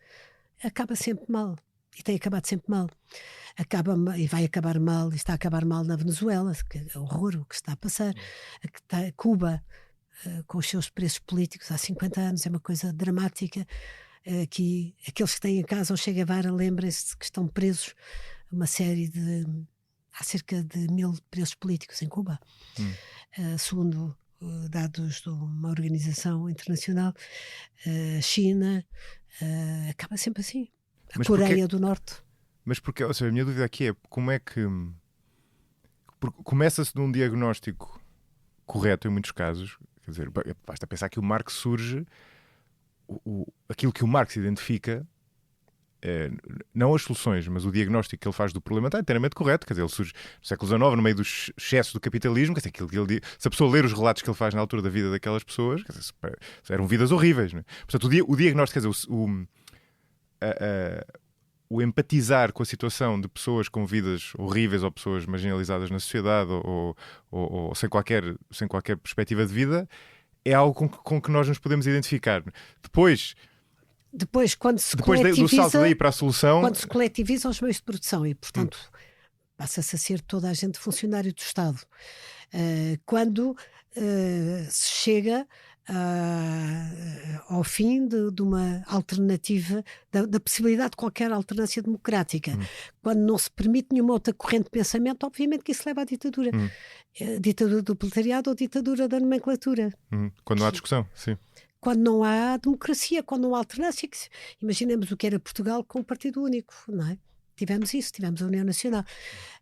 acaba sempre mal. E tem acabado sempre mal. E vai acabar mal, e está a acabar mal na Venezuela, que é horror o que está a passar. Cuba, com os seus preços políticos há 50 anos, é uma coisa dramática. Que aqueles que têm em casa o Che Guevara, lembrem-se que estão presos, uma série de... Há cerca de 1000 presos políticos em Cuba, segundo dados de uma organização internacional. China, acaba sempre assim. A Coreia do Norte. Mas porque, ou seja, a minha dúvida aqui é como é que começa-se de um diagnóstico correto em muitos casos. Quer dizer, basta pensar que o Marx surge, aquilo que o Marx identifica não as soluções, mas o diagnóstico que ele faz do problema está inteiramente correto. Quer dizer, ele surge no século XIX, no meio do excesso do capitalismo. Quer dizer, se a pessoa ler os relatos que ele faz na altura da vida daquelas pessoas, quer dizer, eram vidas horríveis. Não é? Portanto, o diagnóstico, quer dizer, o empatizar com a situação de pessoas com vidas horríveis ou pessoas marginalizadas na sociedade ou sem qualquer perspectiva de vida é algo com que nós nos podemos identificar. Depois quando se coletiviza, do salto daí para a solução... Quando se coletivizam os meios de produção e, portanto, passa-se a ser toda a gente funcionário do Estado. Quando se chega ao fim de uma alternativa, da possibilidade de qualquer alternância democrática. Quando não se permite nenhuma outra corrente de pensamento, obviamente que isso leva à ditadura. Ditadura do proletariado ou ditadura da nomenclatura. Quando não há discussão, sim. Quando não há democracia, quando não há alternância. Imaginemos o que era Portugal com um partido único, não é? Tivemos isso, tivemos a União Nacional.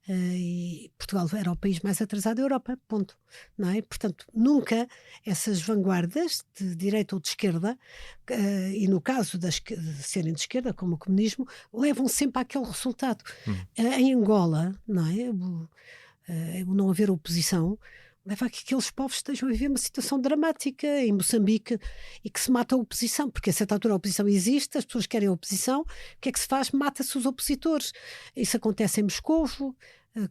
E Portugal era o país mais atrasado da Europa, ponto. Não é? Portanto, nunca essas vanguardas de direita ou de esquerda, e no caso de serem de esquerda, como o comunismo, levam sempre àquele resultado. Em Angola, não é? O não haver oposição leva a que aqueles povos estejam a viver uma situação dramática em Moçambique e que se mata a oposição, porque a certa altura a oposição existe, as pessoas querem a oposição, o que é que se faz? Mata-se os opositores. Isso acontece em Moscovo,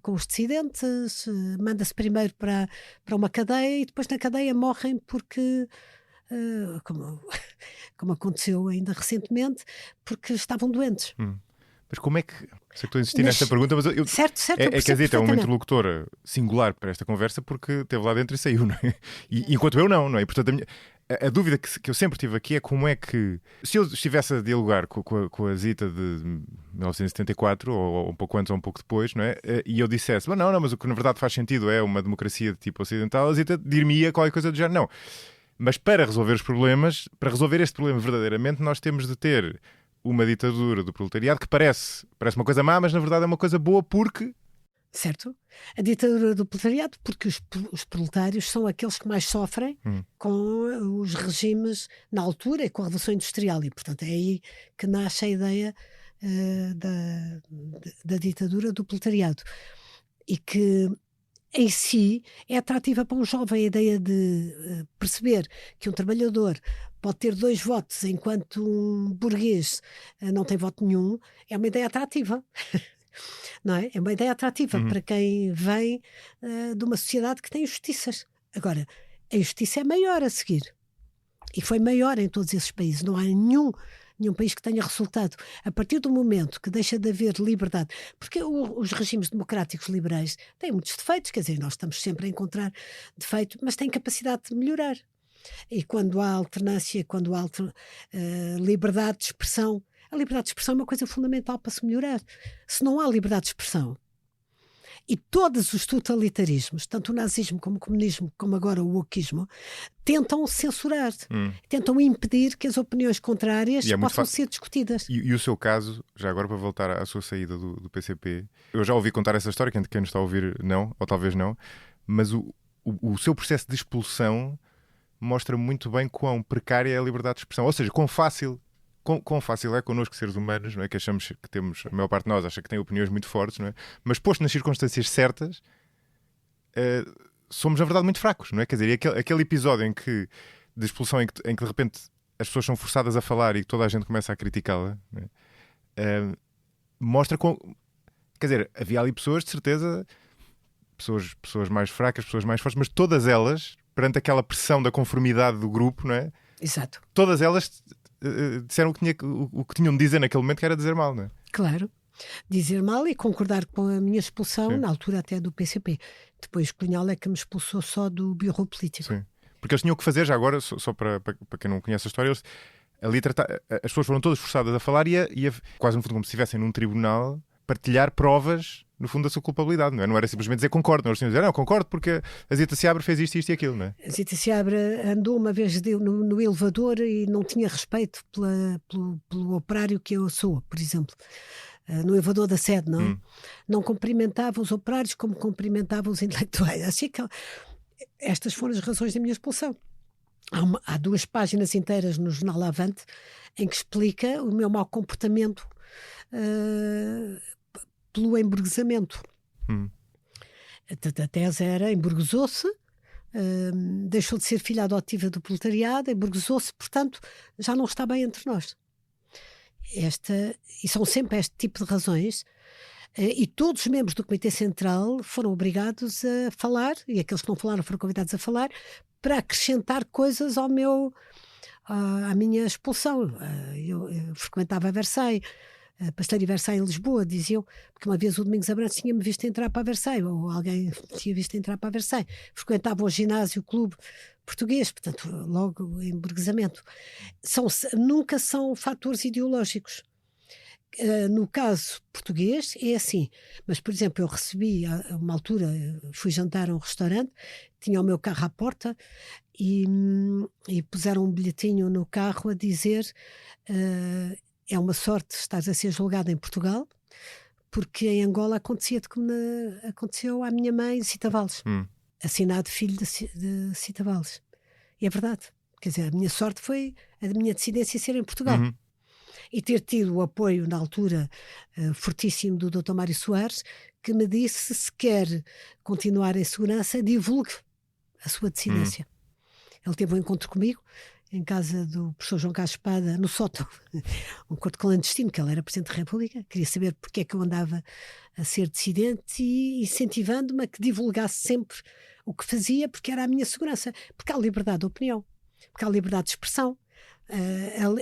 com os dissidentes, manda-se primeiro para uma cadeia e depois na cadeia morrem porque, como aconteceu ainda recentemente, porque estavam doentes. Mas como é que... Sei que estou a insistir nesta pergunta, mas certo, é que a Zita é uma interlocutora singular para esta conversa porque esteve lá dentro e saiu, não é? E enquanto eu não é? E, portanto, a dúvida que eu sempre tive aqui é como é que... Se eu estivesse a dialogar com a Zita de 1974, ou um pouco antes ou um pouco depois, não é? E eu dissesse, não, mas o que na verdade faz sentido é uma democracia de tipo ocidental, a Zita dir-me-ia qualquer coisa do género. Não. Mas para resolver os problemas, para resolver este problema verdadeiramente, nós temos de ter uma ditadura do proletariado que parece uma coisa má, mas na verdade é uma coisa boa porque... Certo. A ditadura do proletariado porque os proletários são aqueles que mais sofrem com os regimes na altura e com a Revolução Industrial e, portanto, é aí que nasce a ideia da ditadura do proletariado e que em si é atrativa para um jovem a ideia de perceber que um trabalhador pode ter 2 votos enquanto um burguês não tem voto nenhum, é uma ideia atrativa. Não é? É uma ideia atrativa para quem vem de uma sociedade que tem injustiças. Agora, a injustiça é maior a seguir. E foi maior em todos esses países. Não há nenhum país que tenha resultado. A partir do momento que deixa de haver liberdade, porque os regimes democráticos liberais têm muitos defeitos, quer dizer, nós estamos sempre a encontrar defeitos, mas têm capacidade de melhorar. E quando há alternância, quando há liberdade de expressão, a liberdade de expressão é uma coisa fundamental para se melhorar. Se não há liberdade de expressão, e todos os totalitarismos, tanto o nazismo como o comunismo, como agora o wokismo, tentam censurar, tentam impedir que as opiniões contrárias possam ser discutidas. E o seu caso, já agora para voltar à sua saída do PCP, eu já ouvi contar essa história, quem nos está a ouvir não, ou talvez não, mas o seu processo de expulsão mostra muito bem quão precária é a liberdade de expressão, ou seja, quão fácil é connosco seres humanos, não é? Que achamos que temos, a maior parte de nós acha que tem opiniões muito fortes, não é? Mas posto nas circunstâncias certas, somos na verdade muito fracos, não é? Quer dizer, aquele episódio de expulsão em que de repente as pessoas são forçadas a falar e toda a gente começa a criticá-la, não é? Mostra quer dizer, havia ali pessoas, de certeza, pessoas mais fracas, pessoas mais fortes, mas todas elas, perante aquela pressão da conformidade do grupo, não é? Exato. Todas elas disseram o que tinham de dizer naquele momento, que era dizer mal, não é? Claro. Dizer mal e concordar com a minha expulsão, na altura até do PCP. Depois Cunhal é que me expulsou só do Bureau Político. Sim. Porque eles tinham que fazer, já agora, só para quem não conhece a história, as pessoas foram todas forçadas a falar e quase no fundo como se estivessem num tribunal, partilhar provas, no fundo, da sua culpabilidade, não é? Não era simplesmente dizer concordo, não, eles tinham de dizer, não, concordo porque a Zita Seabra fez isto e aquilo, não é? A Zita Seabra andou uma vez no elevador e não tinha respeito pelo operário que eu sou, por exemplo. No elevador da sede, não? Não cumprimentava os operários como cumprimentava os intelectuais. Assim que estas foram as razões da minha expulsão. Há 2 páginas inteiras no jornal Avante em que explica o meu mau comportamento pelo emburguesamento. A tese era, emburguesou-se, deixou de ser filha adotiva do proletariado, emburguesou-se, portanto, já não está bem entre nós. E são sempre este tipo de razões, e todos os membros do Comitê Central foram obrigados a falar, e aqueles que não falaram foram convidados a falar, para acrescentar coisas à minha expulsão. Eu frequentava Versailles, a Pastelaria Versailles em Lisboa, diziam, porque uma vez o Domingos Abrantes tinha-me visto entrar para a Versailles, ou alguém tinha visto entrar para a Versailles. Frequentava o ginásio, o clube português, portanto, logo em burguesamento. Nunca são fatores ideológicos. No caso português é assim, mas por exemplo eu recebi a uma altura, fui jantar a um restaurante, tinha o meu carro à porta e puseram um bilhetinho no carro a dizer é uma sorte estares a ser julgado em Portugal, porque em Angola acontecia-te como aconteceu à minha mãe Cita Valles, assinado filho de Cita Valles. E é verdade, quer dizer, a minha sorte foi a minha descendência ser em Portugal. E ter tido o apoio na altura fortíssimo do Dr. Mário Soares, que me disse, se quer continuar em segurança, divulgue a sua descendência. Ele teve um encontro comigo em casa do professor João Carlos Espada, no sótão, um encontro clandestino, que ele era Presidente da República, queria saber porque é que eu andava a ser dissidente e incentivando-me a que divulgasse sempre o que fazia, porque era a minha segurança, porque há liberdade de opinião, porque há liberdade de expressão.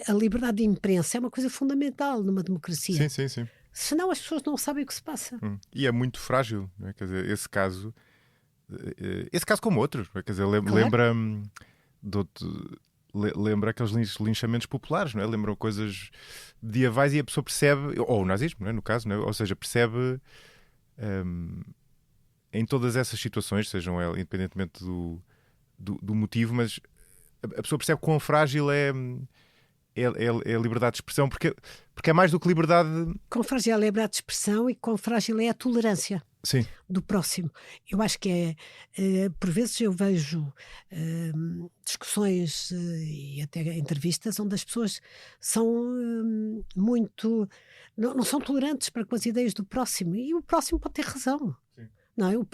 A liberdade de imprensa é uma coisa fundamental numa democracia. Sim. Senão as pessoas não sabem o que se passa. E é muito frágil, não é? Quer dizer, esse caso como outros, não é? Quer dizer, Claro. lembra aqueles linchamentos populares, não é? Lembram coisas medievais e a pessoa percebe, ou o nazismo, não é? No caso, não é? Ou seja, percebe em todas essas situações, sejam elas independentemente do motivo, mas a pessoa percebe quão frágil é a liberdade de expressão, porque é mais do que liberdade. Quão frágil é a liberdade de expressão e quão frágil é a tolerância do próximo. Eu acho que por vezes eu vejo discussões e até entrevistas onde as pessoas são muito... não são tolerantes para com as ideias do próximo, e o próximo pode ter razão. Não,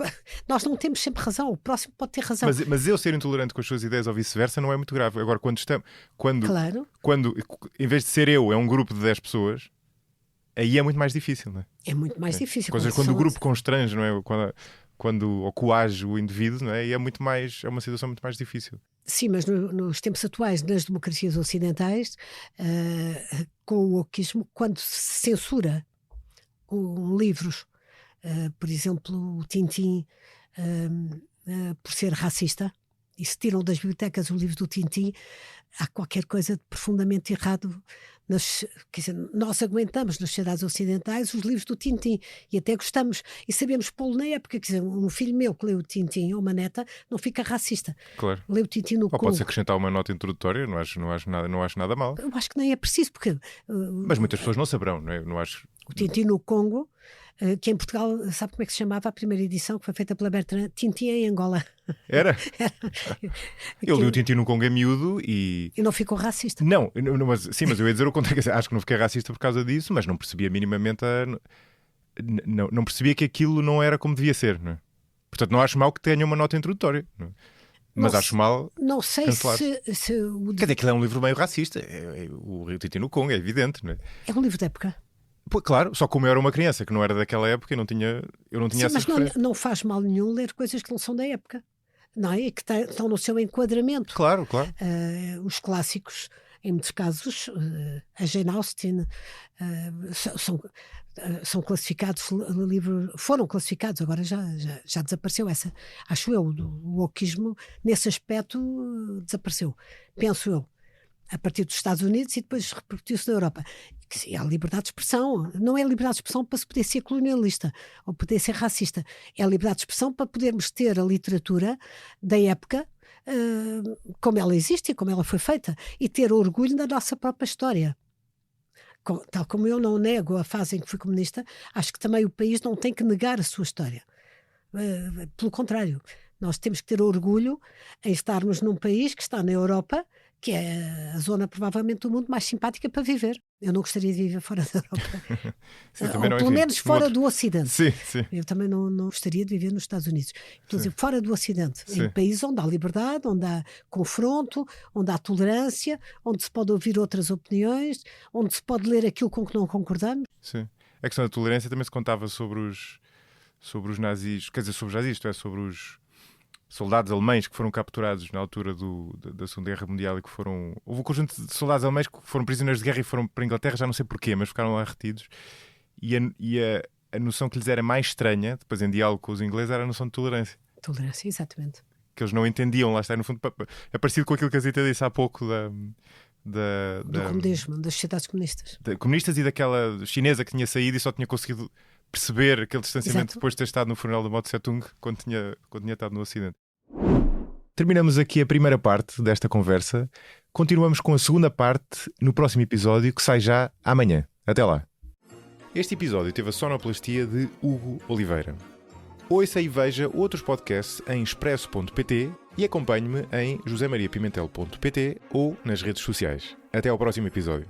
nós não temos sempre razão, o próximo pode ter razão. Mas eu ser intolerante com as suas ideias ou vice-versa não é muito grave. Agora, Claro. Quando em vez de ser eu, é um grupo de 10 pessoas, aí é muito mais difícil, não é? É muito mais difícil. Quando o grupo constrange, não é? Quando coage o indivíduo, não é? E é uma situação muito mais difícil. Sim, mas nos tempos atuais, nas democracias ocidentais, com o wokismo, quando se censura livros, por exemplo, o Tintin, por ser racista, e se tiram das bibliotecas os livros do Tintin, há qualquer coisa de profundamente errado. Quer dizer, nós aguentamos nas sociedades ocidentais os livros do Tintin e até gostamos e sabemos pô-lo na época. Quer dizer, um filho meu que lê o Tintin ou uma neta não fica racista. Claro. Lê o Tintin no Congo. Pode-se acrescentar uma nota introdutória, não acho nada mal. Eu acho que nem é preciso, porque... mas muitas pessoas não saberão, não é? Não acho... O Tintin no Congo, que em Portugal, sabe como é que se chamava a primeira edição, que foi feita pela Bertrand? Tintin em Angola. Era? Eu li o Tintin no Congo em miúdo e não ficou racista. Não, mas eu ia dizer o contrário. Acho que não fiquei racista por causa disso, mas não percebia minimamente não percebia que aquilo não era como devia ser, não é? Portanto, não acho mal que tenha uma nota introdutória, não é? Mas acho mal. Não sei cancelar. se Quer dizer, aquilo é um livro meio racista. O Tintin no Congo, é evidente, não é? É um livro de época. Pô, claro, só como eu era uma criança que não era daquela época e eu não tinha Sim, essa referência. Mas não faz mal nenhum ler coisas que não são da época, não é? E que estão no seu enquadramento. Claro. Os clássicos, em muitos casos, a Jane Austen, são classificados no livro, foram classificados, agora já desapareceu essa, acho eu, o wokismo nesse aspecto desapareceu, penso eu, a partir dos Estados Unidos e depois repercutiu-se na Europa. É a liberdade de expressão, não é a liberdade de expressão para se poder ser colonialista ou poder ser racista, é a liberdade de expressão para podermos ter a literatura da época como ela existe e como ela foi feita e ter orgulho da nossa própria história. Tal como eu não nego a fase em que fui comunista, acho que também o país não tem que negar a sua história. Pelo contrário, nós temos que ter orgulho em estarmos num país que está na Europa, que é a zona provavelmente do mundo mais simpática para viver. Eu não gostaria de viver fora da Europa. Sim, Ou também não, pelo enfim, menos fora outro- do Ocidente. Sim, sim. Eu também não gostaria de viver nos Estados Unidos. Estou a dizer, fora do Ocidente, Sim. em países onde há liberdade, onde há confronto, onde há tolerância, onde se pode ouvir outras opiniões, onde se pode ler aquilo com que não concordamos. Sim. A questão da tolerância também se contava sobre os nazis, quer dizer, sobre os nazis, isto é, sobre os soldados alemães que foram capturados na altura da Segunda Guerra Mundial e que foram... Houve um conjunto de soldados alemães que foram prisioneiros de guerra e foram para a Inglaterra, já não sei porquê, mas ficaram lá retidos. E a noção que lhes era mais estranha, depois em diálogo com os ingleses, era a noção de tolerância. Tolerância, exatamente. Que eles não entendiam, lá está, no fundo, é parecido com aquilo que a Zita disse há pouco Do comunismo, das sociedades comunistas. comunistas e daquela chinesa que tinha saído e só tinha conseguido perceber aquele distanciamento Exato. depois de ter estado no funeral de Mao Tse-tung quando tinha estado no Ocidente. Terminamos aqui a primeira parte desta conversa. Continuamos com a segunda parte no próximo episódio, que sai já amanhã. Até lá. Este episódio teve a sonoplastia de Hugo Oliveira. Ouça e veja outros podcasts em expresso.pt e acompanhe-me em josemariapimentel.pt ou nas redes sociais. Até ao próximo episódio.